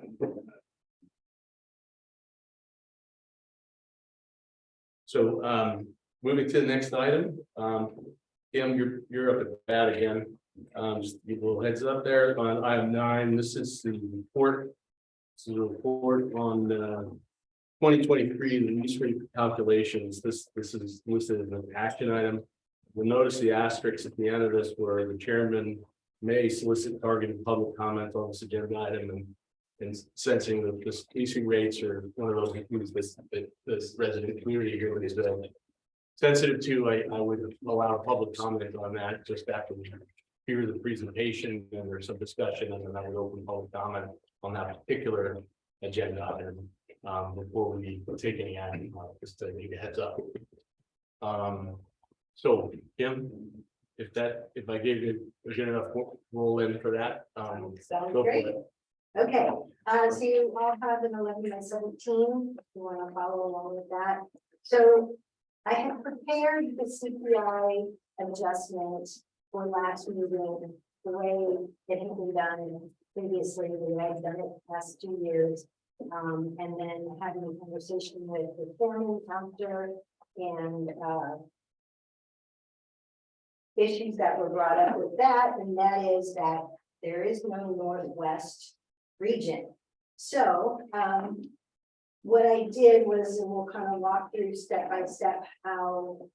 So moving to the next item, Kim, you're up at bat again. Just give a little heads up there on item 9. This is the report. This is a report on 2023 lease rate calculations. This is listed as an action item. You'll notice the asterisks at the end of this where the chairman may solicit targeted public comment on this agenda item, and sensing that this leasing rates are one of those things this resident community here is sensitive to. I would allow public comment on that just after we hear the presentation and there's some discussion, and then I would open public comment on that particular agenda item before we take any action, just to give you a heads up. So Kim, if I gave you a good enough roll in for that, Sounds go for great. it. Okay, so you all have an 11/17, if you want to follow along with that. So I have prepared the CPI adjustment for last meeting, the way it had been done previously, the way I've done it the past 2 years. And then having a conversation with the foreman after and, issues that were brought up with that, and that is that there is no northwest region. So, what I did was, and we'll kind of walk through step by step how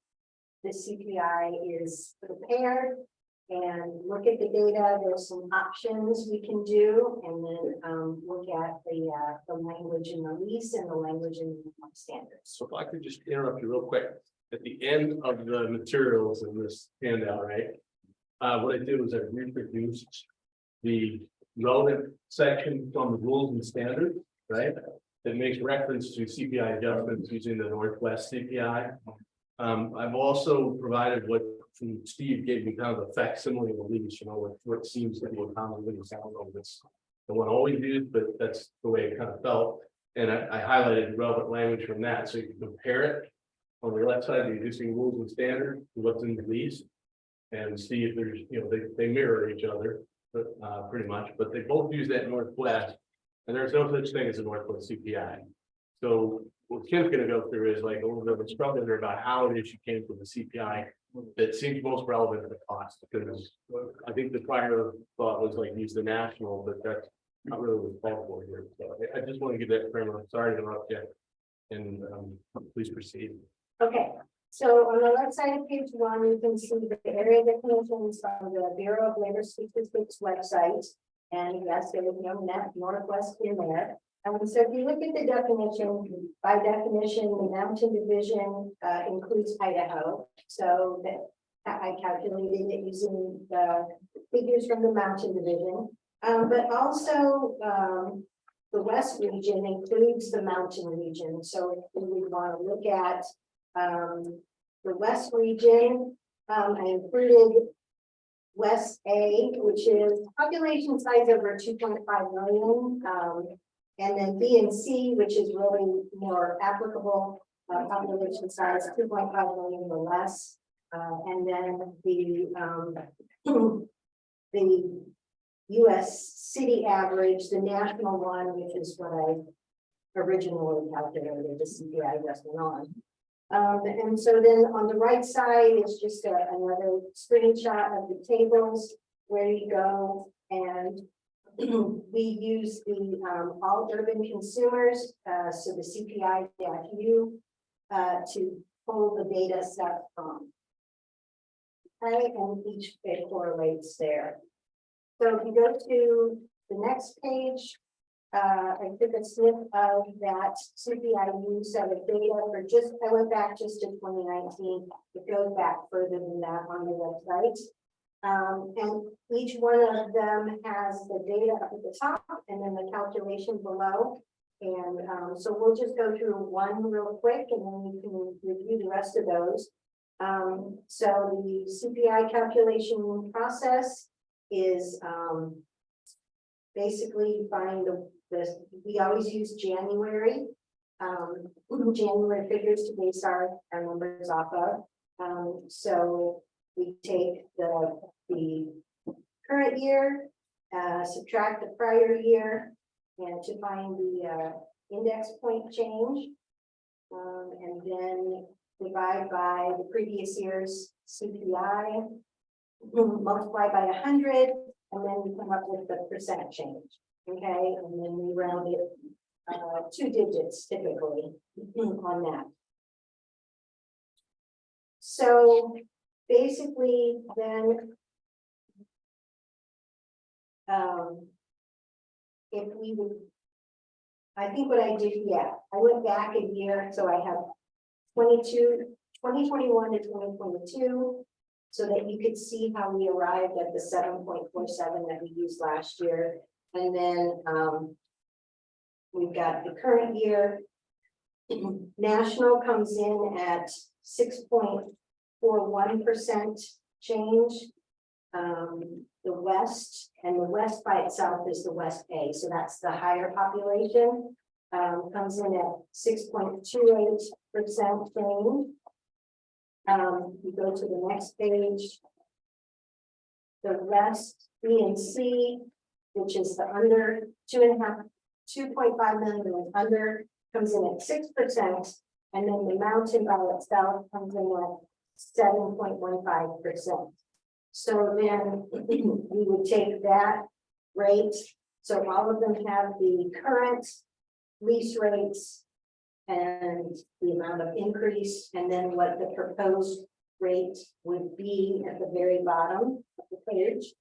the CPI is prepared and look at the data. There's some options we can do, and then look at the language in the lease and the language in the standards. So if I could just interrupt you real quick, at the end of the materials in this handout, right? What I did was I reproduced the relevant section from the rules and standards, right? That makes reference to CPI adjustments using the Northwest CPI. I've also provided what Steve gave me kind of a facsimile of the lease, you know, what seems to be a common lease. I don't know if it's the one always used, but that's the way it kind of felt. And I highlighted relevant language from that, so you can compare it on the left side, the existing rules and standards, to what's in the lease. And see if there's, you know, they mirror each other, but pretty much, but they both use that Northwest. And there's no such thing as a Northwest CPI. So what Kim's gonna go through is like a little bit of a struggle there about how it is you came from the CPI that seems most relevant to the cost, because I think the prior thought was like use the national, but that's not really what's called for here. So I just want to give that framework. Sorry to interrupt you. And please proceed. Okay, so on the left side of page 1, you can see the area definitions from the Bureau of Labor Statistics website. And yes, there is no net Northwest in there. So if you look at the definition, by definition, the mountain division includes Idaho. So that I calculated it using the figures from the mountain division. But also the West region includes the mountain region. So if we would want to look at the West region, I included West A, which is population size over 2.5 million. And then B and C, which is really more applicable, population size 2.5 million or less. And then the US city average, the national one, which is what I originally calculated the CPI adjustment on. And so then on the right side is just another screenshot of the tables where you go and we use the all urban consumers, so the CPI-U to pull the data set from. Okay, and each bit correlates there. So if you go to the next page, I took a snip of that CPI-U set of data for just, I went back just to 2019. It goes back further than that on the website. And each one of them has the data up at the top and then the calculation below. And so we'll just go through one real quick and then you can review the rest of those. So the CPI calculation process is basically find we always use January. January figures to base our numbers off of. So we take the current year, subtract the prior year, and to find the index point change, and then divide by the previous year's CPI, multiply by 100, and then we come up with the percent change. Okay, and then we round it 2 digits typically on that. So basically, then if we would, I think what I did, yeah, I went back a year, so I have 2021 to 2022, so that you could see how we arrived at the 7.47 that we used last year. And then we've got the current year. National comes in at 6.41% change. The West, and the West by itself is the West A, so that's the higher population, comes in at 6.28% change. You go to the next page. The rest, B and C, which is the under 2.5 2.5 million and under comes in at 6%. And then the mountain by itself comes in at 7.15%. So then we would take that rate. So all of them have the current lease rates and the amount of increase, and then what the proposed rate would be at the very bottom of the page.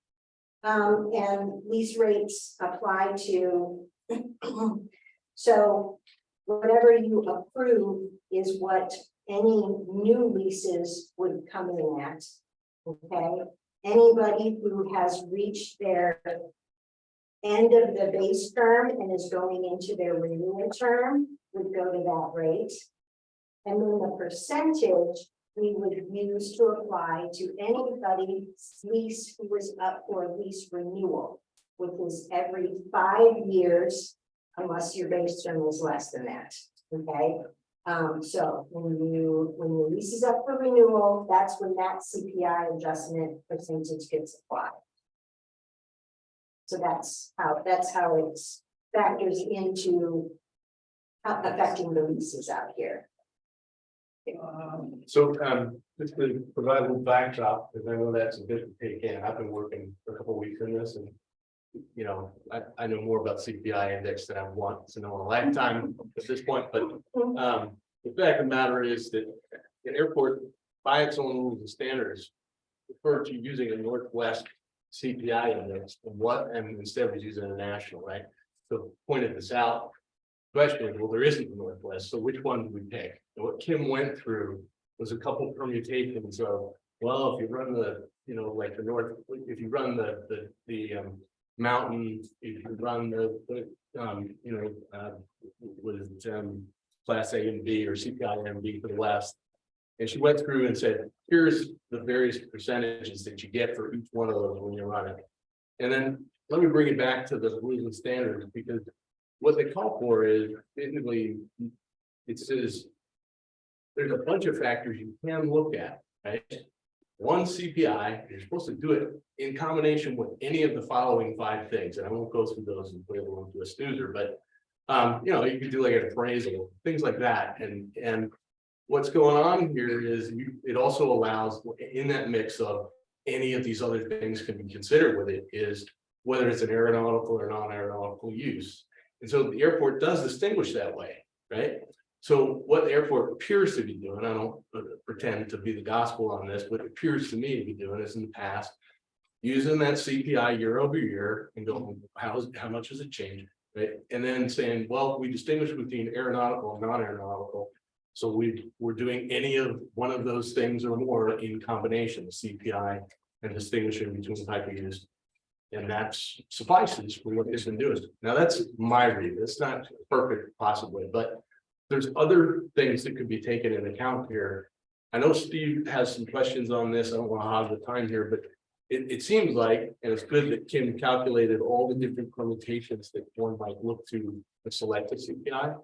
And lease rates apply to, so whatever you approve is what any new leases would come in at. Okay, anybody who has reached their end of the base term and is going into their renewal term would go to that rate. And then the percentage we would use to apply to anybody's lease who is up for lease renewal, which is every 5 years, unless your base term is less than that, okay? So when your lease is up for renewal, that's when that CPI adjustment percentage gets applied. So that's how it factors into affecting the leases out here. Just to provide a little backdrop, because I know that's a bit to take in. I've been working for a couple of weeks in this, and you know, I know more about CPI index than I want to know in a lifetime at this point. But the fact of the matter is that the airport, by its own rules and standards, refer to using a Northwest CPI index and instead of using a national, right? So pointed this out. Question is, well, there isn't a Northwest, so which one do we pick? And what Kim went through was a couple permutations of, well, if you run the, you know, like the north, if you run the mountain, if you run what is it, class A and B or CPI and B for the West. And she went through and said, here's the various percentages that you get for each one of those when you run it. And then let me bring it back to the rules and standards, because what they call for is basically, it says there's a bunch of factors you can look at, right? One, CPI, you're supposed to do it in combination with any of the following 5 things, and I won't go through those and put everyone to a snoozer, but you know, you could do like an appraisal, things like that, and what's going on here is it also allows in that mix of any of these other things can be considered with it is whether it's an aeronautical or non-aeronautical use. And so the airport does distinguish that way, right? So what the airport appears to be doing, I don't pretend to be the gospel on this, but it appears to me to be doing is in the past, using that CPI year over year and going, how much has it changed, right? And then saying, well, we distinguish between aeronautical and non-aeronautical. So we're doing any of one of those things or more in combination, CPI and distinguishing between type of use. And that suffices for what they've been doing. Now that's my read. It's not perfect possibly, but there's other things that could be taken into account here. I know Steve has some questions on this. I don't want to hog the time here, but it seems like, and it's good that Kim calculated all the different permutations that one might look to select a CPI.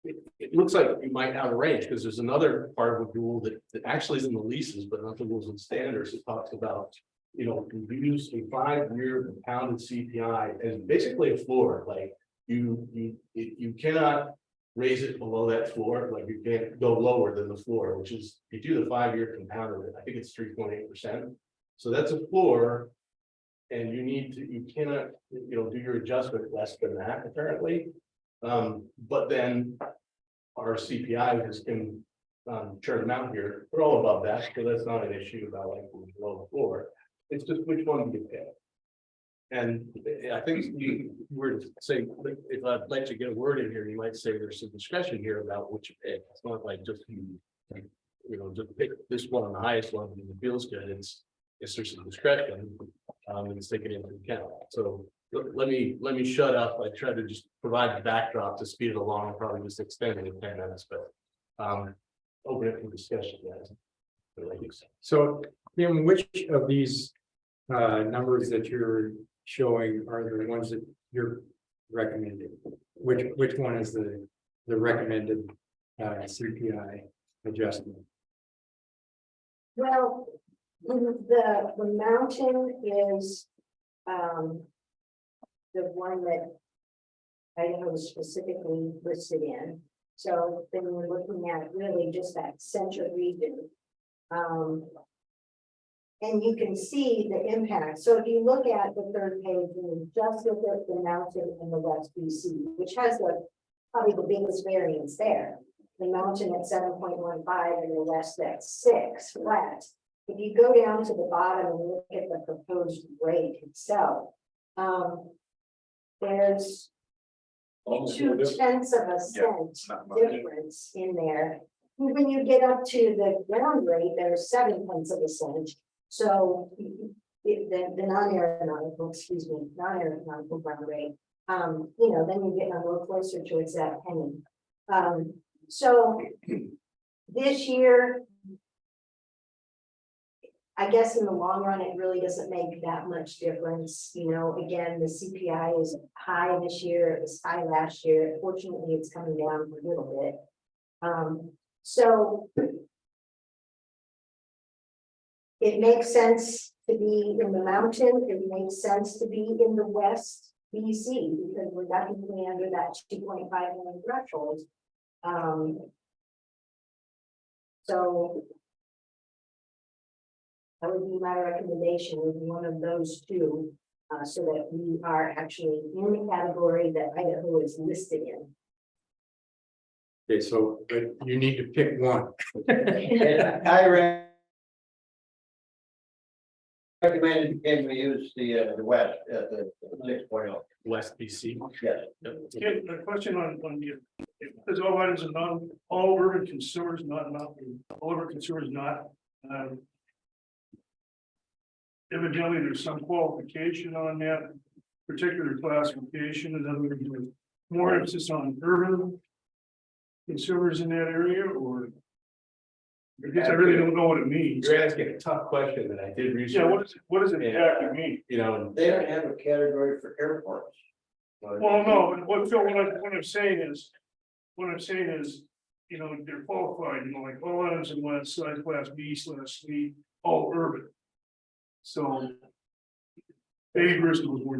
It looks like you might have a range, because there's another part of the rule that actually is in the leases, but not the rules and standards. It talks about, you know, you use a 5-year compounded CPI as basically a floor. Like you cannot raise it below that floor, like you can't go lower than the floor, which is, you do the 5-year compounded, I think it's 3.8%. So that's a floor. And you cannot, you know, do your adjustment less than that apparently. But then our CPI has been churned them out here. We're all above that, so that's not an issue about like below the floor. It's just which one do you pick? And I think you were to say, if I'd like to get a word in here, you might say there's some discussion here about which you pick. It's not like just just pick this one on the highest one and it feels good. It's there's some discretion and it's taken into account. So let me shut up. I try to just provide the backdrop to speed it along, probably just extend it in 10 minutes, but open it for discussion, guys. So, Kim, which of these numbers that you're showing are the ones that you're recommending? Which one is the recommended CPI adjustment? Well, the mountain is the one that Idaho is specifically listed in. So then we're looking at really just that central region. And you can see the impact. So if you look at the third page, and just look at the mountain in the West BC, which has probably the biggest variance there. The mountain at 7.15 and the west at 6 flat. If you go down to the bottom and look at the proposed rate itself, there's Almost 0.2 of a cent not much. difference in there. When you get up to the ground rate, there's 0.7 of a cent. So the non-aeronautical, non-aeronautical ground rate, then you're getting a little closer towards that penny. So this year, I guess in the long run, it really doesn't make that much difference. Again, the CPI is high this year, it was high last year. Fortunately, it's coming down a little bit. So it makes sense to be in the mountain. It makes sense to be in the West BC because we're definitely under that 2.5 million threshold. So that would be my recommendation with one of those two, so that we are actually in the category that Idaho is listed in. Okay, so, but you need to pick one. And I recommended Ken we use the west at the 6.0. West BC. Yes. Ken, a question on because all items are not, all urban consumers all urban consumers not. Evidently, there's some qualification on that particular classification, and then there's more emphasis on urban consumers in that area, or I guess I really don't know what it means. You're asking a tough question that I did research. Yeah, what does it exactly mean? They don't have a category for airports. Well, no, but what I'm saying is, they're qualified, like all items in West side class B/C, all urban. So. Dave Briscoe was more.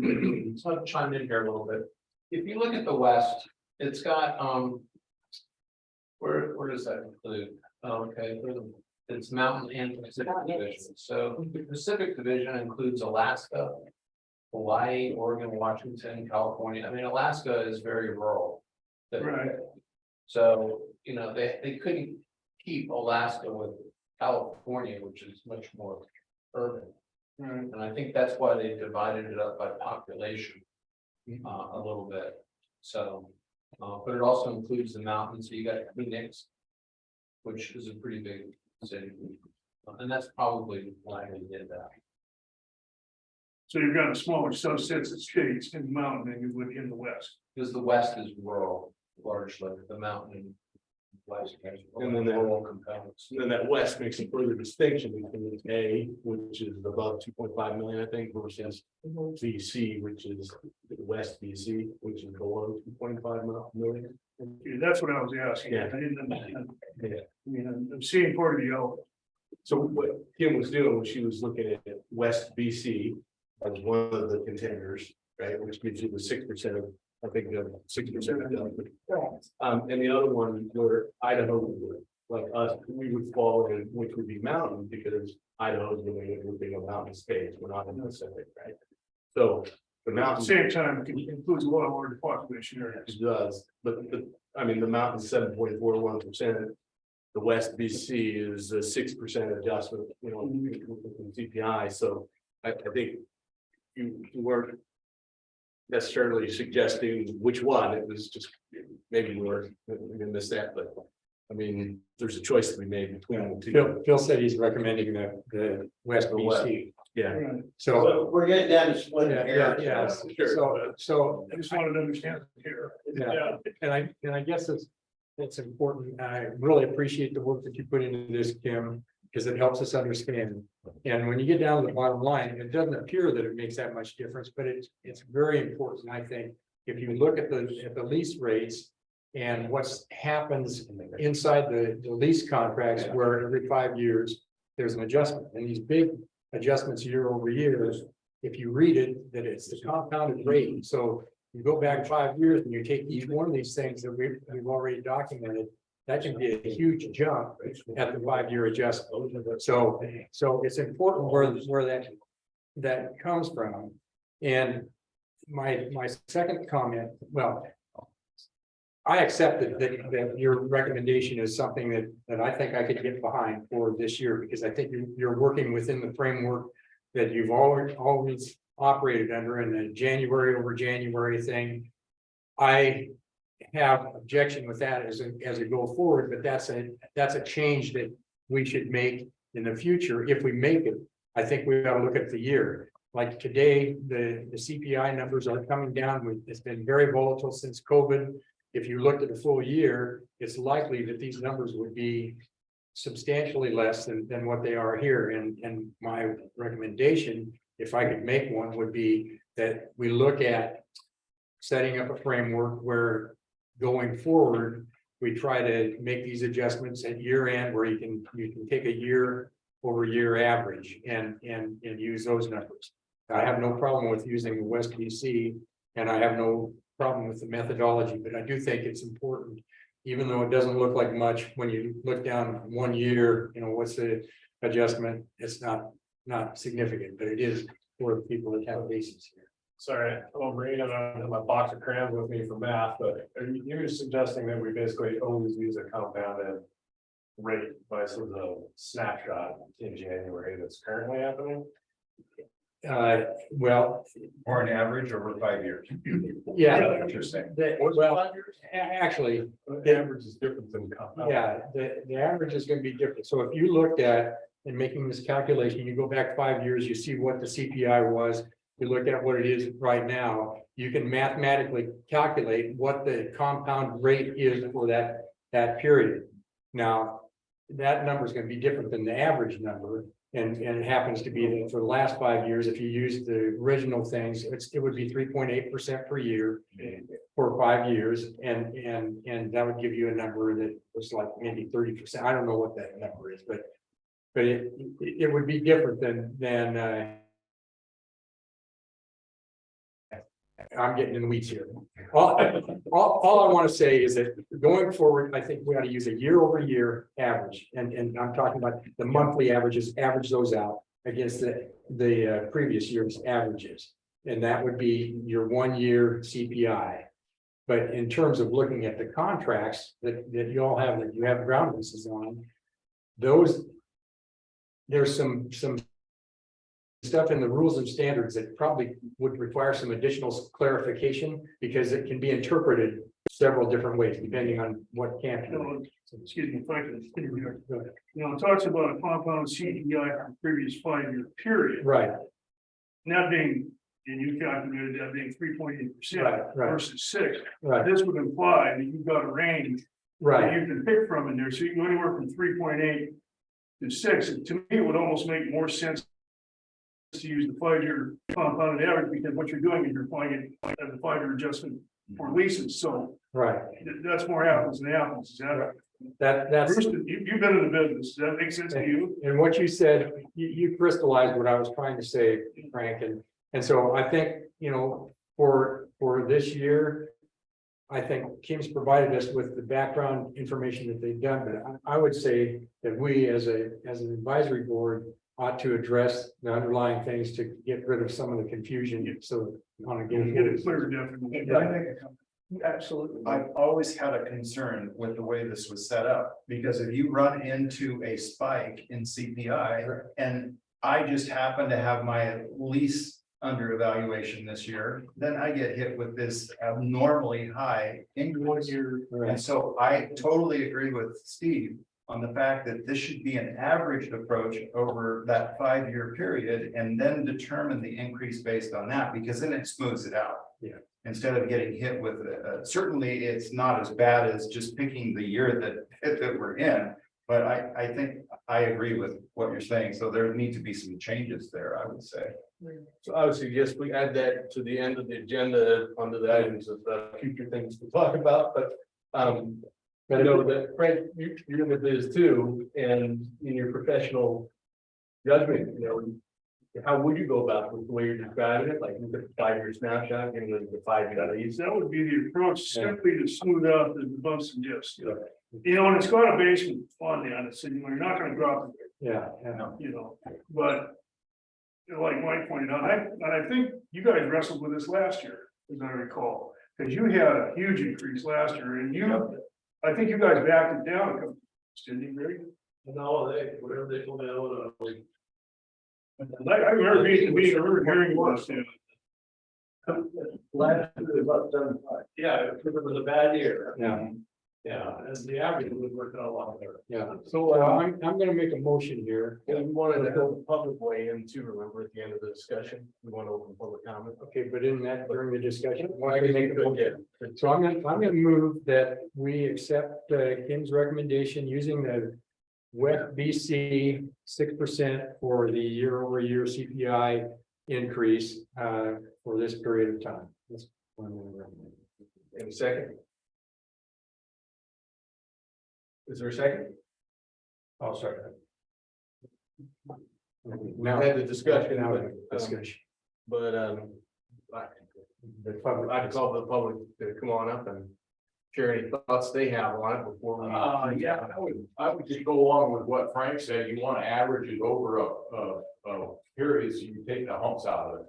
So I'll chime in here a little bit. If you look at the west, it's got, where does that include? Okay, it's mountain and Pacific division. So the Pacific division includes Alaska, Hawaii, Oregon, Washington, California. I mean, Alaska is very rural. Right. So, they couldn't keep Alaska with California, which is much more urban. Right. And I think that's why they divided it up by population a little bit. So, but it also includes the mountains. So you got Phoenix, which is a pretty big city. And that's probably why they did that. So you've got a smaller subset of states in the mountain than you would in the west. Because the west is rural, largely, the mountain. West has And then that- rural components. And then that west makes a further distinction between A, which is above 2.5 million, I think, versus BC, which is West BC, which is below 2.5 million. Okay, that's what I was asking. Yeah. I didn't understand. Yeah. I mean, I'm seeing part of the yellow. So what Kim was doing was she was looking at West BC as one of the contenders, right, which gives you the 6% of, I think, 6% of the. Correct. And the other one where Idaho, like us, we would fall in, which would be mountain, because Idaho is doing it being a mountain state, we're not in the Pacific, right? So the At mountain. the same time, it includes a lot of large population areas. It does, but the mountain 7.41%. The West BC is a 6% adjustment, with CPI, so I think you weren't necessarily suggesting which one, it was just, maybe we were, we missed that, but I mean, there's a choice to be made between the two. Phil said he's recommending the West BC. Yeah, Right. So, So we're getting down to splitting yeah, hairs. so, I just wanted to understand here. yeah, and I guess it's important. I really appreciate the work that you put into this, Kim, because it helps us understand. And when you get down to the bottom line, it doesn't appear that it makes that much difference, but it's very important, I think. If you look at the lease rates and what's happens inside the lease contracts, where every 5 years, there's an adjustment, and these big adjustments year over year, if you read it, that it's the compounded rate. So You go back 5 years and you take each one of these things that we've already documented, that can be a huge jump at the 5-year adjustment. So it's important where that comes from. And my second comment, well, I accept that your recommendation is something that I think I could get behind for this year, because I think you're working within the framework that you've always operated under, in the January over January thing. I have objection with that as a go forward, but that's a change that we should make in the future. If we make it, I think we gotta look at the year. Like today, the CPI numbers are coming down. It's been very volatile since COVID. If you looked at a full year, it's likely that these numbers would be substantially less than what they are here. And my recommendation, if I could make one, would be that we look at setting up a framework where going forward, we try to make these adjustments at year end, where you can take a year over year average and use those numbers. I have no problem with using the West BC, and I have no problem with the methodology, but I do think it's important, even though it doesn't look like much when you look down 1 year, what's the adjustment? It's not significant, but it is for the people that have bases here. Sorry, I'm reading on my box of crayons with me for math, but you're suggesting that we basically always use a compounded rate by some of the snapshot in January that's currently happening? Well, Or an average over 5 years. yeah, Interesting. actually, The average is different than compound. yeah, the average is gonna be different. So if you looked at, in making this calculation, you go back 5 years, you see what the CPI was, you look at what it is right now, you can mathematically calculate what the compound rate is for that period. Now, that number is gonna be different than the average number. And it happens to be that for the last 5 years, if you use the original things, it would be 3.8% per year for 5 years. And that would give you a number that was like maybe 30%. I don't know what that number is, but it would be different than I'm getting in the weeds here. All I want to say is that going forward, I think we ought to use a year over year average. And I'm talking about the monthly averages, average those out against the previous year's averages. And that would be your 1 year CPI. But in terms of looking at the contracts that you all have, that you have ground leases on, there's some stuff in the rules and standards that probably would require some additional clarification, because it can be interpreted several different ways depending on what camp you're in. Excuse me, if I could continue here. It talks about a compound CPI for the previous 5-year period. Right, And that being, and you calculated that being 3.8% right, versus 6. right, This would imply that you've got a range that right. you can pick from in there. So you can go anywhere from 3.8 to 6. And to me, it would almost make more sense to use the 5-year compounded average, because what you're doing is you're applying it as a 5-year adjustment for leases. So Right, that's more apples than apples. Is that right? that's, Bruce, you've been in the business. Does that make sense to you? and what you said, you crystallized what I was trying to say, Frank, and so I think, for this year, I think Kim's provided us with the background information that they've done, but I would say that we as an advisory board ought to address the underlying things to get rid of some of the confusion, so on a You get a clear definition. Absolutely. I've always had a concern with the way this was set up, because if you run into a spike in CPI, and I just happen to have my lease under evaluation this year, then I get hit with this abnormally high increase. And so I totally agree with Steve on the fact that this should be an averaged approach over that 5-year period, and then determine the increase based on that, because then it smooths it out. Yeah. Instead of getting hit with, certainly it's not as bad as just picking the year that we're in. But I think I agree with what you're saying. So there need to be some changes there, I would say. So I would suggest we add that to the end of the agenda under the items of future things to talk about, but I know that Frank, you're in the biz too, and in your professional judgment, how would you go about with the way you're describing it, like with the 5-year snapshot and the 5-year lease? That would be the approach, simply to smooth out the bumps and dips. You know, and it's got a basement on it, so you're not gonna drop it, Yeah, you know, but. You know, like Mike pointed out, and I think you guys wrestled with this last year, as I recall, because you had a huge increase last year and I think you guys backed it down a couple, didn't you, Greg? No, whatever they told me, I remember being, I remember hearing you last year. Last year, about 75. yeah, it was a bad year. yeah, Yeah, and the average would work out a lot better. yeah. So, I'm gonna make a motion here. we wanted to have the public weigh in too, remember at the end of the discussion, we want to open public comment. Okay, but in that, during the discussion, why we make a motion? So I'm gonna move that we accept Kim's recommendation using the West BC 6% for the year-over-year CPI increase for this period of time. That's what I'm gonna recommend. In a second. Is there a second? I'll second it. Now, We had the discussion, now but, discussion. but, I'd call the public to come on up and share any thoughts they have on it before we. Yeah, I would just go along with what Frank said, you wanna average it over a period, so you take the humps out of it.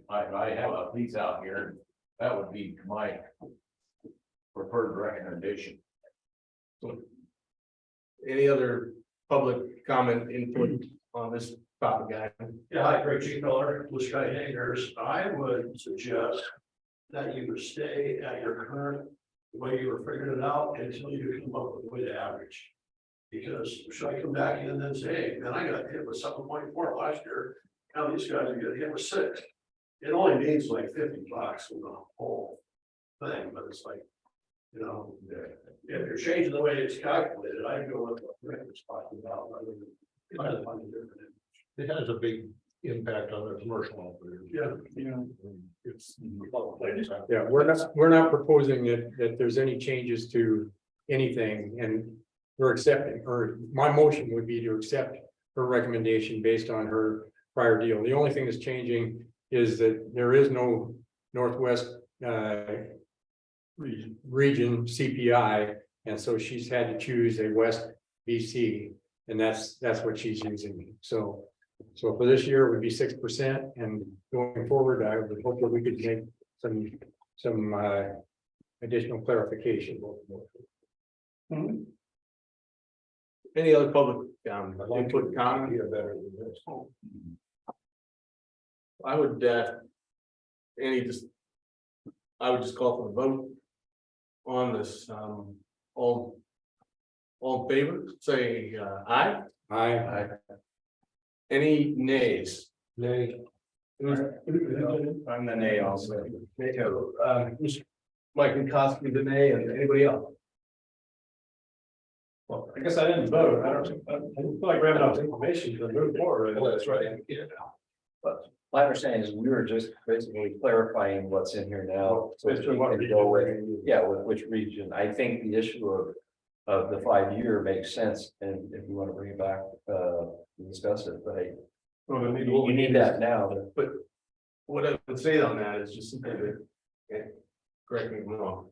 I have a piece out here, that would be my preferred recommendation. Any other public comment input on this topic, guy? Yeah, hi, Greg G. Miller, Blue Sky Hangers. I would suggest that you would stay at your current way you were figuring it out until you come up with a way to average. Because should I come back in and then say, hey, man, I got hit with 7.4 last year. Now these guys are getting hit with 6. It only means like $50 in the whole thing, but it's like, you know, if you're changing the way it's calculated, I go with what Rick was talking about, rather than trying to find a different. It has a big impact on the commercial operators. Yeah. It's. Yeah, we're not proposing that there's any changes to anything, and we're accepting, or my motion would be to accept her recommendation based on her prior deal. The only thing that's changing is that there is no Northwest region CPI, and so she's had to choose a West BC, and that's what she's using. So for this year, it would be 6%, and going forward, I would hope that we could make some additional clarification. Any other public input comment? Better than this. I would I would just call for the vote on this, all in favor, say aye. Aye. Any nays? Nay. I'm the nay also. Mike and Kosky, the nay, and anybody else? Well, I guess I didn't vote. I don't feel like we have enough information to move forward. Well, that's right. But my understanding is we were just basically clarifying what's in here now. So Based on what we can go with, yeah, with which region. I think the issue of the 5-year makes sense, and if you want to bring it back, discuss it, but you need that now. But what I would say on that is just simply that, and correct me if I'm wrong.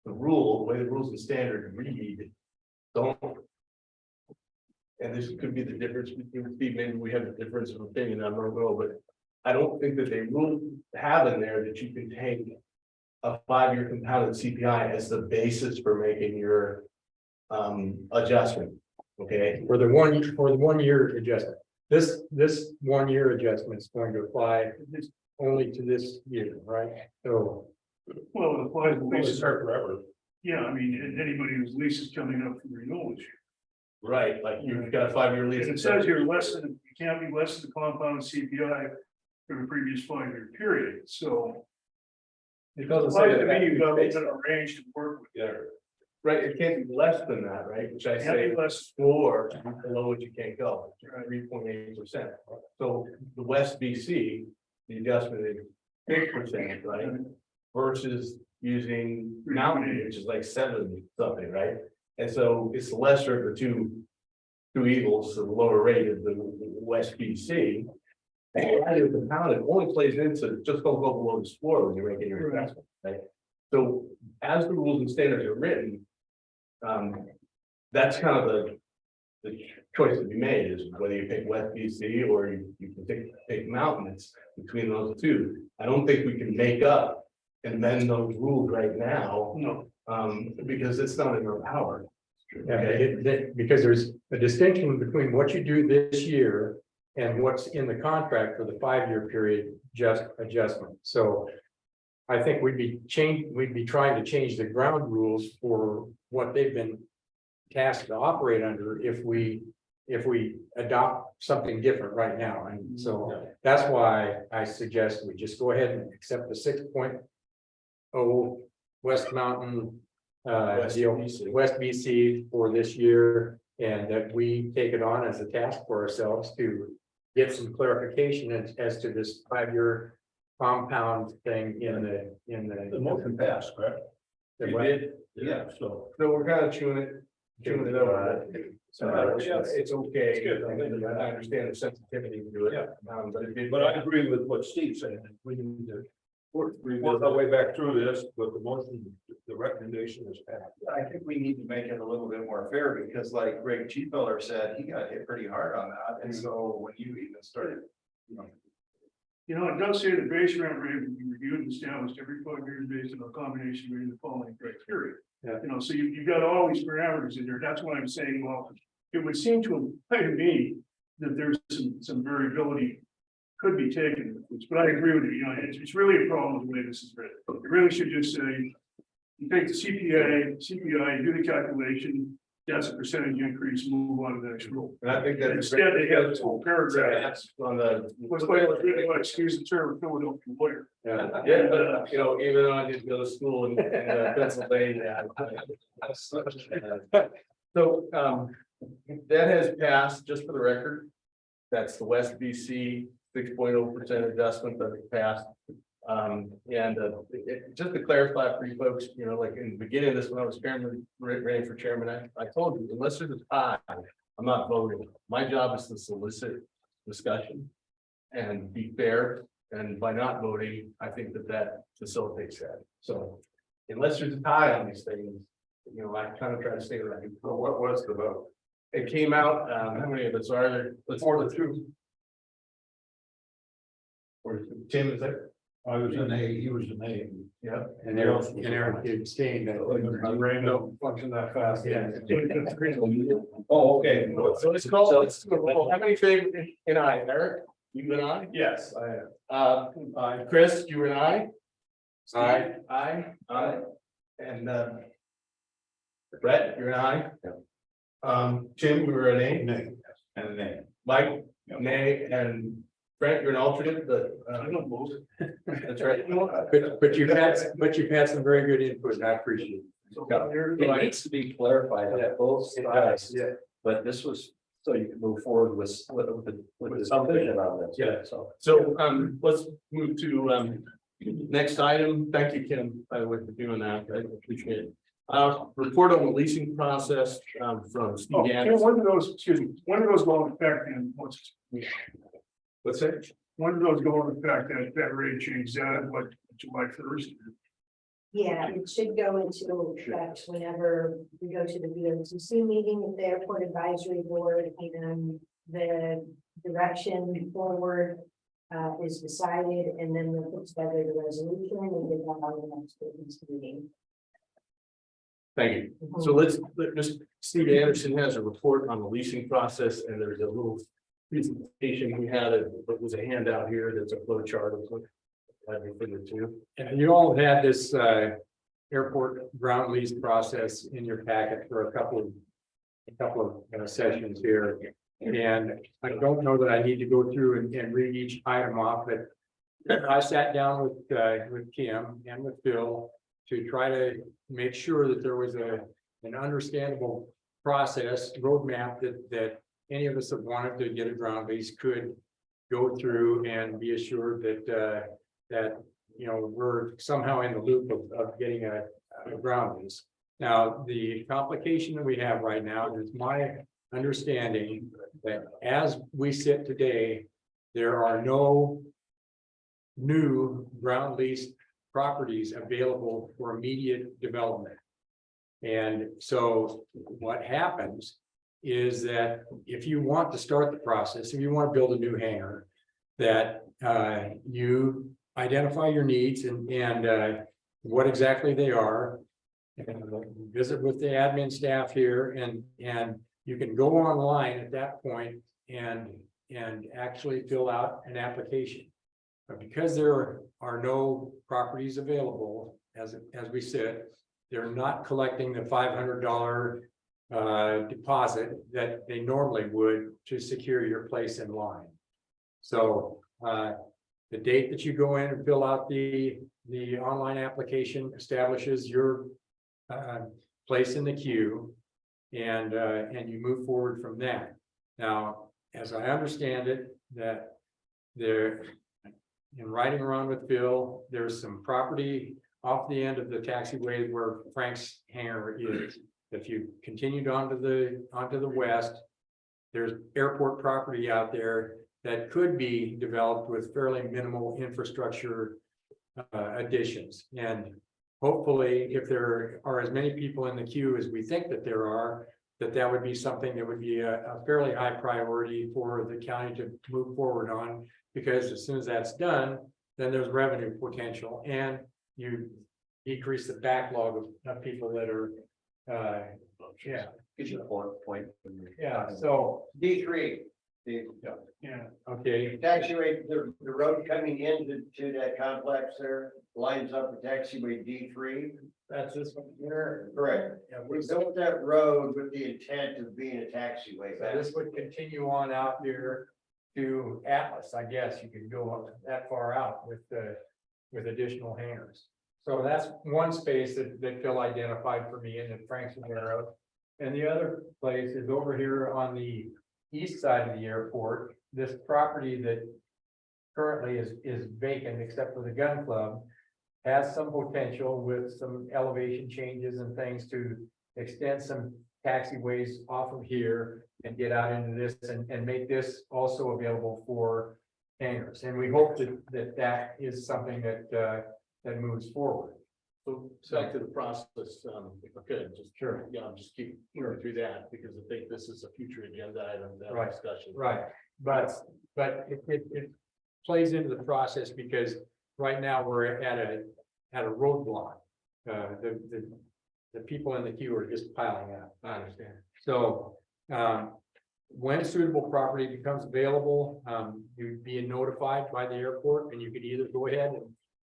The way the rules and standard read, don't. And this could be the difference between Steve, maybe we have a difference of opinion, I don't know, but I don't think that they will have in there that you can take a 5-year compounded CPI as the basis for making your adjustment, okay? For the 1 year adjustment. This 1 year adjustment is going to apply only to this year, right? So. Well, it applies to leases. Forever. Yeah, I mean, and anybody whose lease is coming up for renewal this year. Right, like you've got a 5-year lease. And it says here you can't be less than the compounded CPI for the previous 5-year period, so. It doesn't Applies say to that. me, you've got a range to work with. Yeah. Right, it can't be less than that, right, which I Can't say be less. floor below what you can't go, 3.8%. So the West BC, the adjustment is 6%, right? Versus using Mountain, which is like 7 something, right? And so it's the lesser of the two evils, the lower rate of the West BC. The pound, it only plays into just don't go below this floor when you're making your investment, right? So as the rules and standards are written. That's kind of the choice to be made is whether you pick West BC or you can pick mountain. It's between those two. I don't think we can make up and bend those rules right now, No, because it's not in our power. Yeah, because there's a distinction between what you do this year and what's in the contract for the 5-year period, just adjustment. So I think we'd be trying to change the ground rules for what they've been tasked to operate under if we adopt something different right now. And so that's why I suggest we just go ahead and accept the 6.0 West Mountain deal, West BC for this year, and that we take it on as a task for ourselves to get some clarification as to this 5-year compound thing in The motion passed, correct? the You did? Yeah, so. So we're kind of chewing it over. So it's okay. It's good. I understand the sensitivity to it. Yeah. But it did. But I agree with what Steve said. We need to work our way back through this, but the motion, the recommendation is passed. I think we need to make it a little bit more fair because like Greg Chieffeller said, he got hit pretty hard on that. And so when you even started, you know, it does say the base rent rate will be reviewed and established every 5 years based on a combination of the following criteria. Yeah. You know, so you've got all these parameters in there. That's why I'm saying, well, it would seem to imply to me that there's some variability could be taken, but I agree with you, you know, it's really a problem with the way this is written. It really should just say, you take the CPI, do the calculation, that's a percentage increase, move on to the next rule. And I think that Instead, they have this whole paragraph. that's on the. What's quite, excuse the term, Philadelphia lawyer. Yeah, you know, even though I did go to school in Pennsylvania. So, that has passed, just for the record. That's the West BC 6.0% adjustment that has passed. Just to clarify for you folks, you know, like in the beginning of this, when I was running for chairman, I told you, unless there's a tie, I'm not voting. My job is to solicit discussion and be fair. And by not voting, I think that facilitates that. So unless there's a tie on these things, you know, I kind of try to stay around. What was the vote? It came out, how many of us are there? Let's the two. Or Tim, is there? I was an A, he was an A. Yeah. and Eric abstained. My brain don't function that fast. Yeah. Oh, okay. So it's called, how many favor, and I, Eric, you and I? Yes, I am. Chris, you and I? Aye. Aye. And, Brett, you're an aye? Tim, you were an A? Nay. and then. Mike, nay, and Brent, you're an alternate, but, I don't vote. that's right. But you've had some very good input, and I appreciate it. So Yeah. here- It needs to be clarified at both sides, Yeah. but this was so you can move forward with the something. vision on this. Yeah. So. So, let's move to, next item. Thank you, Kim, by the way, for doing that. I appreciate it. Report on the leasing process, from Steve Oh, Anderson. when do those, excuse me, when do those go into effect and What's that? when do those go into effect, that rate change, that like July 1st? Yeah, it should go into effect whenever we go to the VOCC meeting with the airport advisory board and the direction forward is decided, and then we'll put together the resolution and get that on the next business meeting. Thank you. So let's, Steve Anderson has a report on the leasing process, and there's a little presentation we had, it was a handout here, there's a flow chart of what everything to do. And you all had this airport ground lease process in your packet for a couple of sessions here. And I don't know that I need to go through and read each item off, but I sat down with Kim and with Bill to try to make sure that there was an understandable process roadmap that any of us that wanted to get a ground lease could go through and be assured that you know, we're somehow in the loop of getting a ground lease. Now, the complication that we have right now is my understanding that as we sit today, there are no new ground lease properties available for immediate development. And so what happens is that if you want to start the process, if you want to build a new hangar, that you identify your needs and what exactly they are. And visit with the admin staff here and you can go online at that point and actually fill out an application. But because there are no properties available, as we said, they're not collecting the $500 deposit that they normally would to secure your place in line. So the date that you go in and fill out the online application establishes your place in the queue, and you move forward from that. Now, as I understand it, that there, in riding around with Bill, there's some property off the end of the taxiway where Frank's hangar is. If you continued onto the west, there's airport property out there that could be developed with fairly minimal infrastructure additions. And hopefully, if there are as many people in the queue as we think that there are, that would be something that would be a fairly high priority for the county to move forward on, because as soon as that's done, then there's revenue potential and you decrease the backlog of people that are, yeah. Gives you a point. Yeah, so, D3, yeah, okay, taxiway, the road coming into that complex there lines up with taxiway D3. that's this one Here, correct. Yeah, We built that road with the intent of being a taxiway. So this would continue on out here to Atlas, I guess you could go up that far out with additional hangars. So that's one space that Phil identified for me and that Frank's aware of. And the other place is over here on the east side of the airport, this property that currently is vacant except for the gun club, has some potential with some elevation changes and things to extend some taxiways off of here and get out into this and make this also available for hangars. And we hope that is something that moves forward. So back to the process, if I could, just. Sure. Yeah, just keep moving through that, because I think this is a future agenda item, that Right. discussion. Right, but it plays into the process because right now we're at a roadblock. The people in the queue are just piling up. I understand. So, when suitable property becomes available, you'd be notified by the airport and you could either go ahead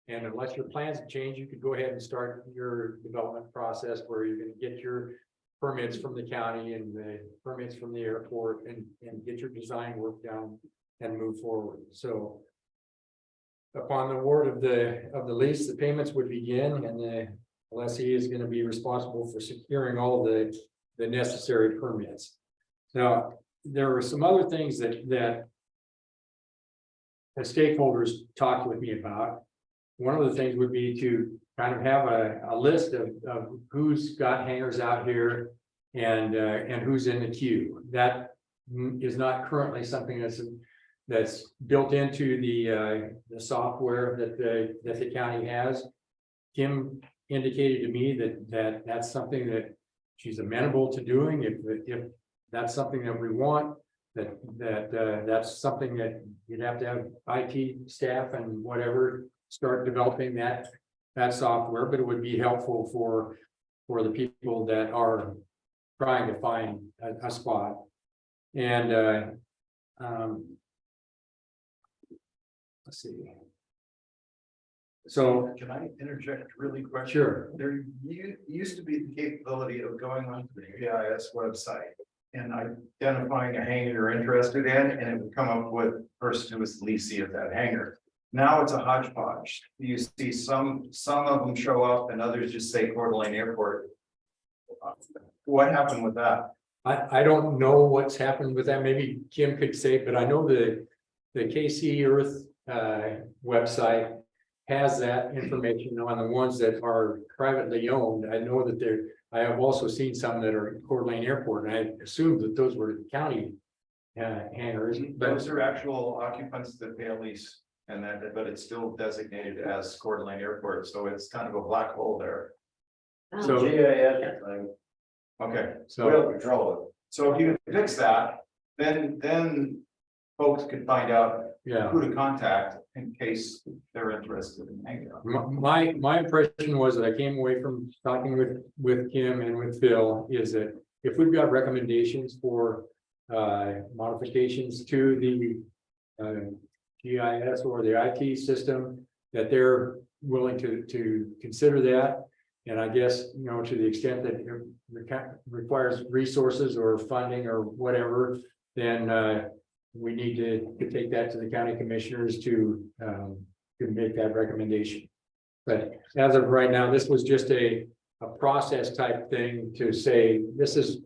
and unless your plans have changed, you could go ahead and start your development process where you're gonna get your permits from the county and the permits from the airport and get your design work done and move forward. So upon the award of the lease, the payments would begin and the lessee is going to be responsible for securing all the necessary permits. Now, there were some other things that the stakeholders talked with me about. One of the things would be to kind of have a list of who's got hangars out here and who's in the queue. That is not currently something that's built into the software that the county has. Kim indicated to me that that's something that she's amenable to doing. If that's something that we want, that's something that you'd have to have IT staff and whatever start developing that software, but it would be helpful for the people that are trying to find a spot. And let's see. So, Can I interject really quick? sure, There used to be the capability of going onto the GIS website and identifying a hangar you're interested in, and it would come up with the person who was the leasing of that hangar. Now it's a hodgepodge. You see some of them show up and others just say Coeur d'Alene Airport. What happened with that? I don't know what's happened with that. Maybe Kim could say, but I know the KC Earth website has that information on the ones that are privately owned. I know that I have also seen some that are at Coeur d'Alene Airport, and I assumed that those were county hangar, isn't, but Those are actual occupants that pay a lease. And that, but it's still designated as Coeur d'Alene Airport, so it's kind of a black hole there. So- GIS thing, Okay, we so, don't control it. so if you fix that, then folks could find out yeah. who to contact in case they're interested in hanging out. My impression was that I came away from talking with Kim and with Phil is that if we've got recommendations for modifications to the GIS or the IT system, that they're willing to consider that. And I guess, you know, to the extent that it requires resources or funding or whatever, then we need to take that to the county commissioners to make that recommendation. But as of right now, this was just a process type thing to say, this is,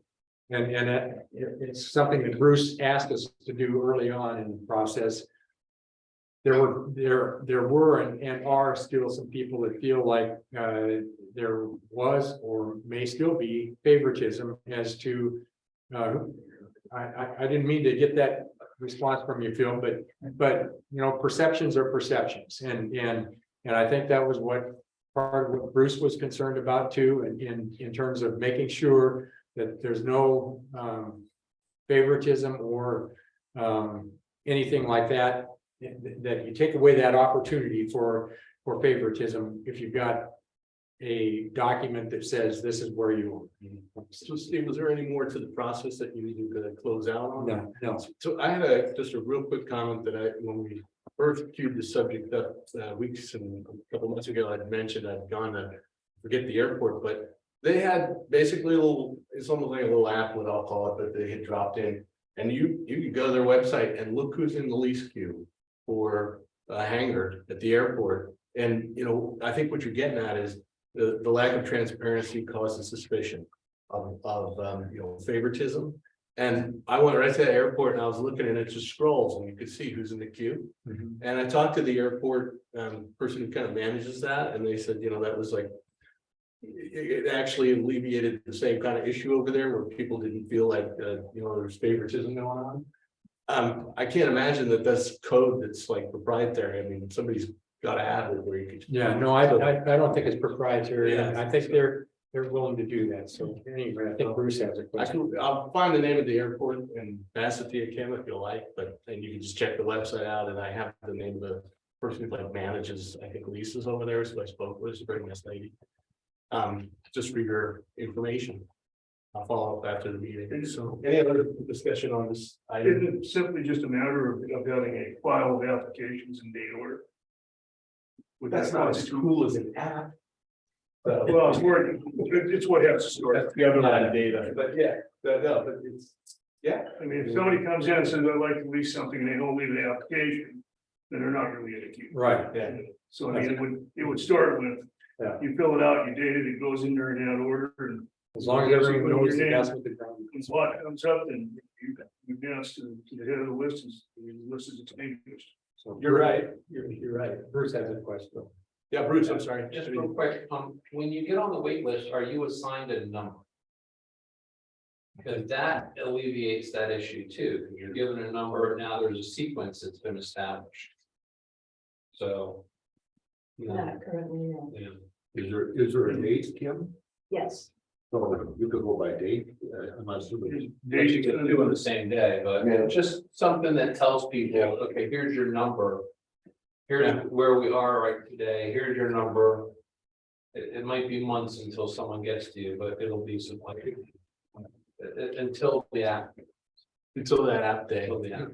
and it's something that Bruce asked us to do early on in the process. There were and are still some people that feel like there was or may still be favoritism as to I didn't mean to get that response from you, Phil, but you know, perceptions are perceptions, and I think that was what part of what Bruce was concerned about too, and in terms of making sure that there's no favoritism or anything like that, that you take away that opportunity for favoritism if you've got a document that says this is where you are. So Steve, was there any more to the process that you needed to close out on? No. So I had just a real quick comment that when we first queued the subject up weeks and a couple months ago, I'd mentioned I'd gone to forget the airport, but they had basically a little, it's almost like a little app, what I'll call it, that they had dropped in. And you could go to their website and look who's in the lease queue for a hangar at the airport. And, you know, I think what you're getting at is the lack of transparency causes suspicion of you know, favoritism. And I went right to the airport and I was looking and it just scrolls and you could see who's in the queue. And I talked to the airport person who kind of manages that, and they said, you know, that was like, it actually alleviated the same kind of issue over there where people didn't feel like, you know, there's favoritism going on. I can't imagine that that's code that's like proprietary. I mean, somebody's got to have it where you could. Yeah, no, I don't think it's proprietary. Yeah. I think they're willing to do that. So anyway, I think Bruce has a question. I'll find the name of the airport and pass it to you, Kim, if you like, but then you can just check the website out, and I have the name of the person who like manages, I think, leases over there, so I spoke with, she's a very nice lady. Just for your information. I'll follow up after the meeting. So any other discussion on this item? Isn't it simply just a matter of having a file of applications in date order? Would That's that not cause as too- cool as an app. Well, it's working, it's what has to start. That's the other line of data, but yeah, no, but it's, yeah. I mean, if somebody comes in and says, I'd like to lease something, and they don't leave the application, then they're not really in a queue. Right. Yeah. So I mean, it would start with, Yeah. you fill it out, you date it, it goes in there in that order, and As long as everyone knows that that's what the ground. when slot comes up, then you dance to the head of the list, and the list is extinguished. So You're right, you're right. Bruce has a question. Yeah, Bruce, I'm sorry. Just real quick, when you get on the wait list, are you assigned a number? Because that alleviates that issue too. You're given a number, now there's a sequence that's been established. So. you know, Not currently, no. yeah. Is there a date, Kim? Yes, So you could go by date, I'm assuming. What you can do on the same day, but just something that tells people, okay, here's your number. Here's where we are right today, here's your number. It might be months until someone gets to you, but it'll be some like. Until the app. Until that app day. Until the app.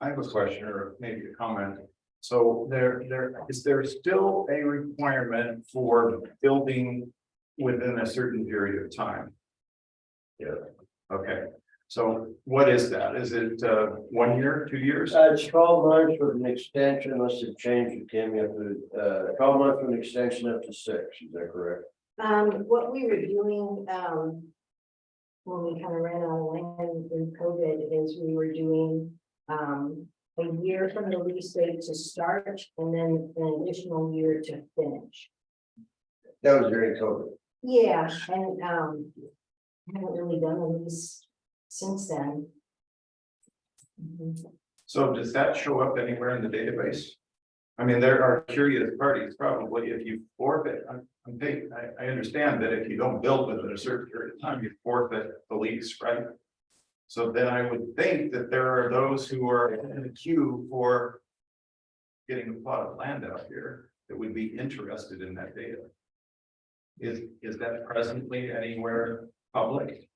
I have a question or maybe a comment. So there is there still a requirement for building within a certain period of time? Yeah, okay. So what is that? Is it 1 year, 2 years? It's 12 months with an extension, unless it changed, Kim, you have to, 12 months with an extension up to 6, is that correct? what we were doing, when we kind of ran out of land in COVID is we were doing, a year from the lease date to start and then an additional year to finish. That was during COVID. Yeah, and, haven't really done a lease since then. So does that show up anywhere in the database? I mean, there are curious parties, probably if you forfeit, I understand that if you don't build within a certain period of time, you forfeit the lease, right? So then I would think that there are those who are in the queue for getting a plot of land out here that would be interested in that data. Is that presently anywhere public?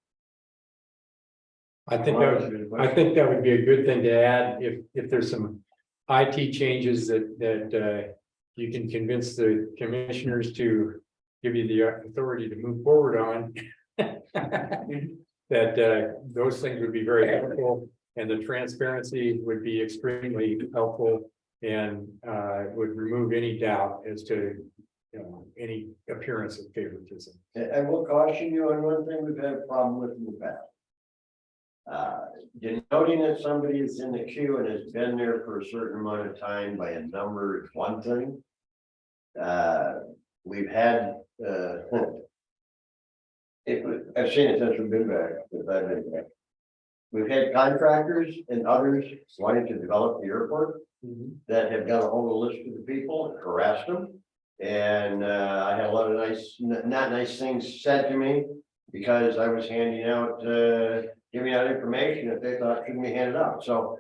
I think that would be a good thing to add if there's some IT changes that you can convince the commissioners to give you the authority to move forward on. That those things would be very helpful, and the transparency would be extremely helpful, and would remove any doubt as to, you know, any appearance of favoritism. And I will caution you on one thing we've had a problem with in the past. Denoting that somebody is in the queue and has been there for a certain amount of time by a number is one thing. We've had, I've seen it since we've been back, since I've been back. We've had contractors and others wanting to develop the airport that have got a whole list of the people and harassed them. And I had a lot of not nice things said to me because I was handing out, giving out information that they thought shouldn't be handed out. So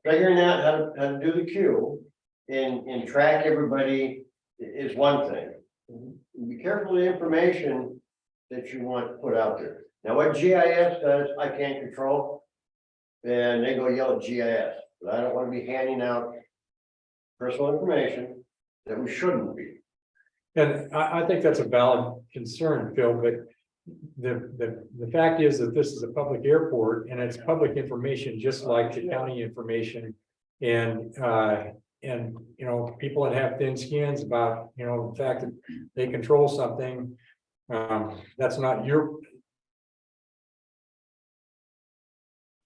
figuring out how to do the queue and track everybody is one thing. Be careful of the information that you want put out there. Now, what GIS does, I can't control. And they go yell at GIS, but I don't want to be handing out personal information that we shouldn't be. And I think that's a valid concern, Phil, but the fact is that this is a public airport and it's public information, just like the county information. And you know, people that have thin skins about, you know, the fact that they control something, that's not your.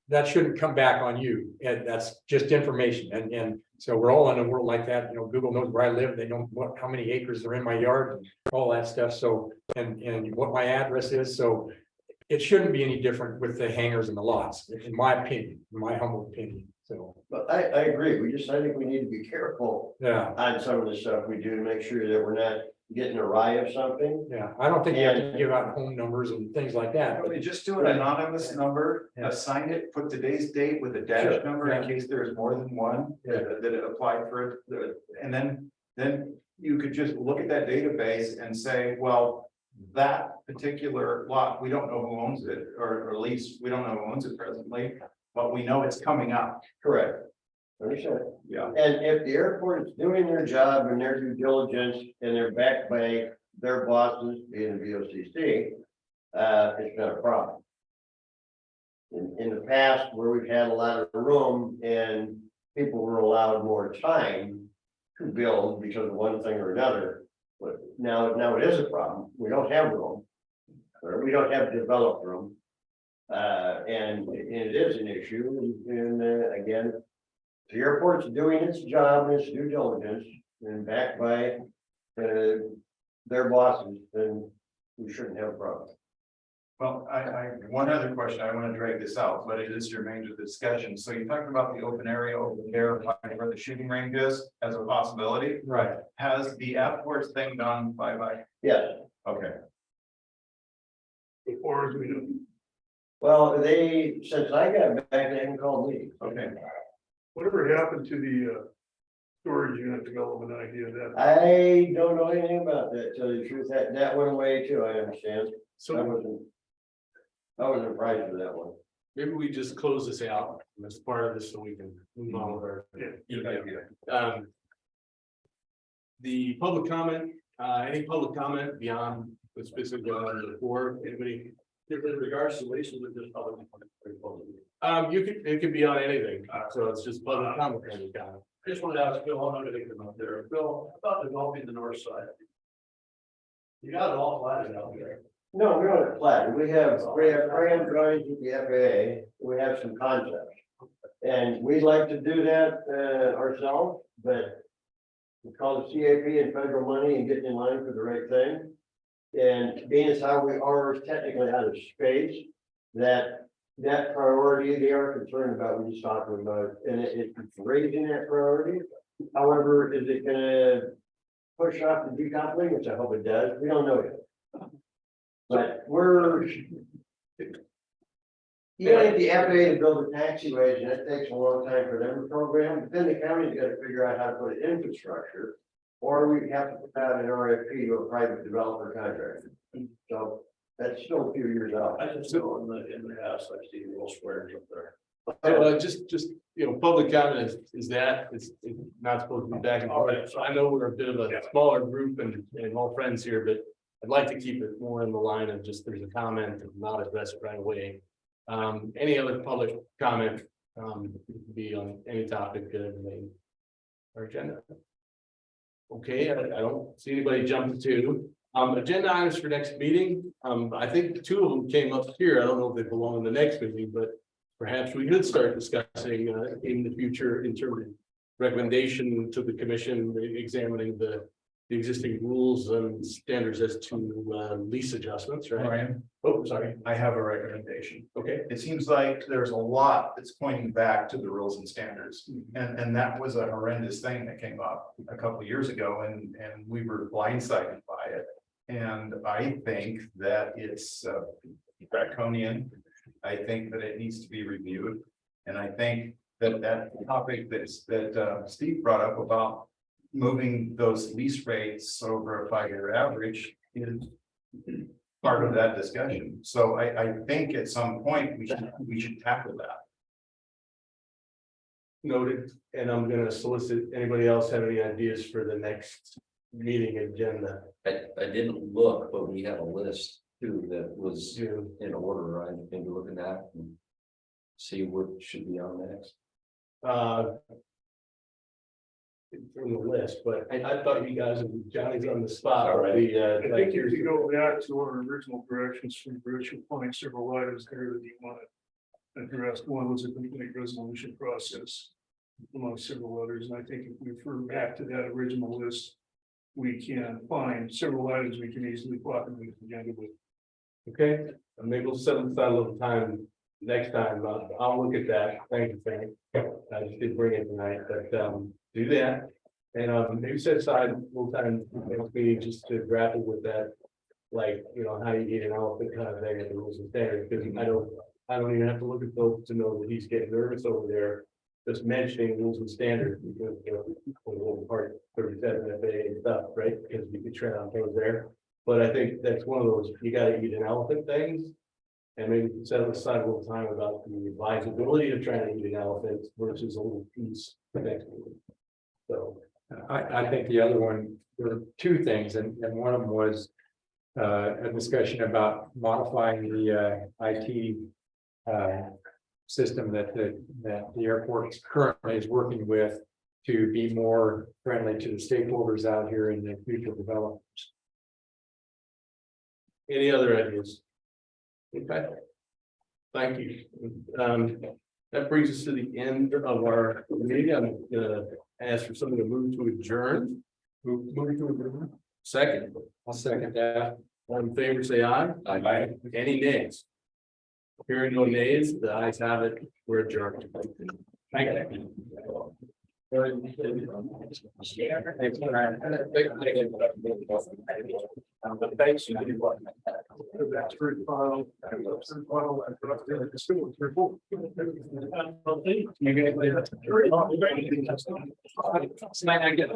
That shouldn't come back on you, and that's just information, and so we're all in a world like that. You know, Google knows where I live, they know how many acres are in my yard, and all that stuff, so, and what my address is, so it shouldn't be any different with the hangars and the lots, in my opinion, in my humble opinion, so. But I agree, I think we need to be careful Yeah, on some of the stuff we do to make sure that we're not getting awry of something. yeah, I don't think you have to give out home numbers and things like that. Probably just do an anonymous number, Yeah. assign it, put today's date with a dash Sure, number in yeah. case there's more than one that applied for it. And then you could just look at that database and say, well, that particular lot, we don't know who owns it, or at least we don't know who owns it presently, but we know it's coming up. Correct. Understand? Yeah. And if the airport is doing their job and their due diligence and they're backed by their bosses, being the VOCC, it's not a problem. In the past, where we've had a lot of room and people were allowed more time to build because of one thing or another, but now it is a problem. We don't have room, or we don't have developed room. And it is an issue, and again, the airport's doing its job, its due diligence, and backed by their bosses, then we shouldn't have a problem. Well, one other question, I want to drag this out, but it is germane to the discussion. So you talked about the open area over there by where the shooting range is as a possibility. Right. Has the airport thing gone bye-bye? Yes, Okay. As far as we know. well, since I got back, they haven't called me. Okay. Whatever happened to the storage unit development idea that, I don't know anything about that, to tell you the truth, that went away too, I understand. I So wasn't surprised with that one. maybe we just close this out as part of this so we can move on with our. The public comment, any public comment beyond the specific on the board, anybody? In regards to waste, with this public. It could be on anything, so it's just public comment. Just wanted to ask Bill, I'm gonna take them up there. Bill, about developing the north side. You got it all platted out there. No, we don't have flat, we have grand drawings with the FAA, we have some concepts. And we'd like to do that ourselves, but we call the CAP and federal money and getting in line for the right thing. And being as how we are technically out of space, that that priority they are concerned about, we just talked about, and it's raising that priority. However, is it gonna push off the decoupling, which I hope it does, we don't know yet. But we're. You know, the FAA to build the taxiways, and it takes a long time for them to program, but then the county's gotta figure out how to put infrastructure. Or we have to put out an RFP to a private developer contractor. So that's still a few years out. I just still in the house, I see little squares up there. Just, you know, public comment is that, it's not supposed to be back and forth. So I know we're a bit of a smaller group and all friends here, but I'd like to keep it more in the line of just there's a comment and not address it right away. Any other public comment, could be on any topic, our agenda. Okay, I don't see anybody jumping to, agenda items for next meeting. I think two of them came up here. I don't know if they belong in the next meeting, but perhaps we could start discussing, in the future in terms of recommendation to the commission, examining the existing rules and standards as to, lease adjustments, right? Ryan, Oh, sorry. I have a recommendation. Okay. It seems like there's a lot that's pointing back to the rules and standards. And that was a horrendous thing that came up a couple of years ago and we were blindsided by it. And I think that it's draconian. I think that it needs to be reviewed. And I think that that topic that Steve brought up about moving those lease rates over a 5-year average is part of that discussion. So I think at some point we should tackle that. Noted, and I'm gonna solicit, anybody else have any ideas for the next meeting agenda? I didn't look, but we have a list too that was To, in order. I think we're looking at and see what should be on next. from the list, but I thought you guys, Johnny's on the spot All right. already, I like think here's. if you go back to our original directions from Bruce, you'll find several items there that you want to address. One was a complete resolution process among several others, and I think if we refer back to that original list, we can find several items we can easily plot them in the agenda with. Okay, and maybe we'll set aside a little time next time. I'll look at that. Thank you, Frank. I just didn't bring it tonight, but do that. And maybe set aside a little time next meeting just to grapple with that. Like, you know, how you eat an elephant kind of thing at the rules and standards, because I don't even have to look at Phil to know that he's getting nervous over there. Just mentioning rules and standards, because part 37 FA and stuff, right? Because we could tread on toes there. But I think that's one of those, you gotta eat an elephant things. And maybe set aside a little time about the advisability of trying to eat an elephant versus a little piece next week. So, I think the other one, there were two things, and one of them was a discussion about modifying the IT system that the airport currently is working with to be more friendly to the stakeholders out here in the future developments. any other ideas? Okay. Thank you. That brings us to the end of our meeting. I'm gonna ask for someone to move to adjourn. Move to adjourn. Second. I'll second that. All in favor, say aye. Aye. Any nays? Hearing no nays, the ayes have it. We're adjourned. Thank you. That's very final. Might not get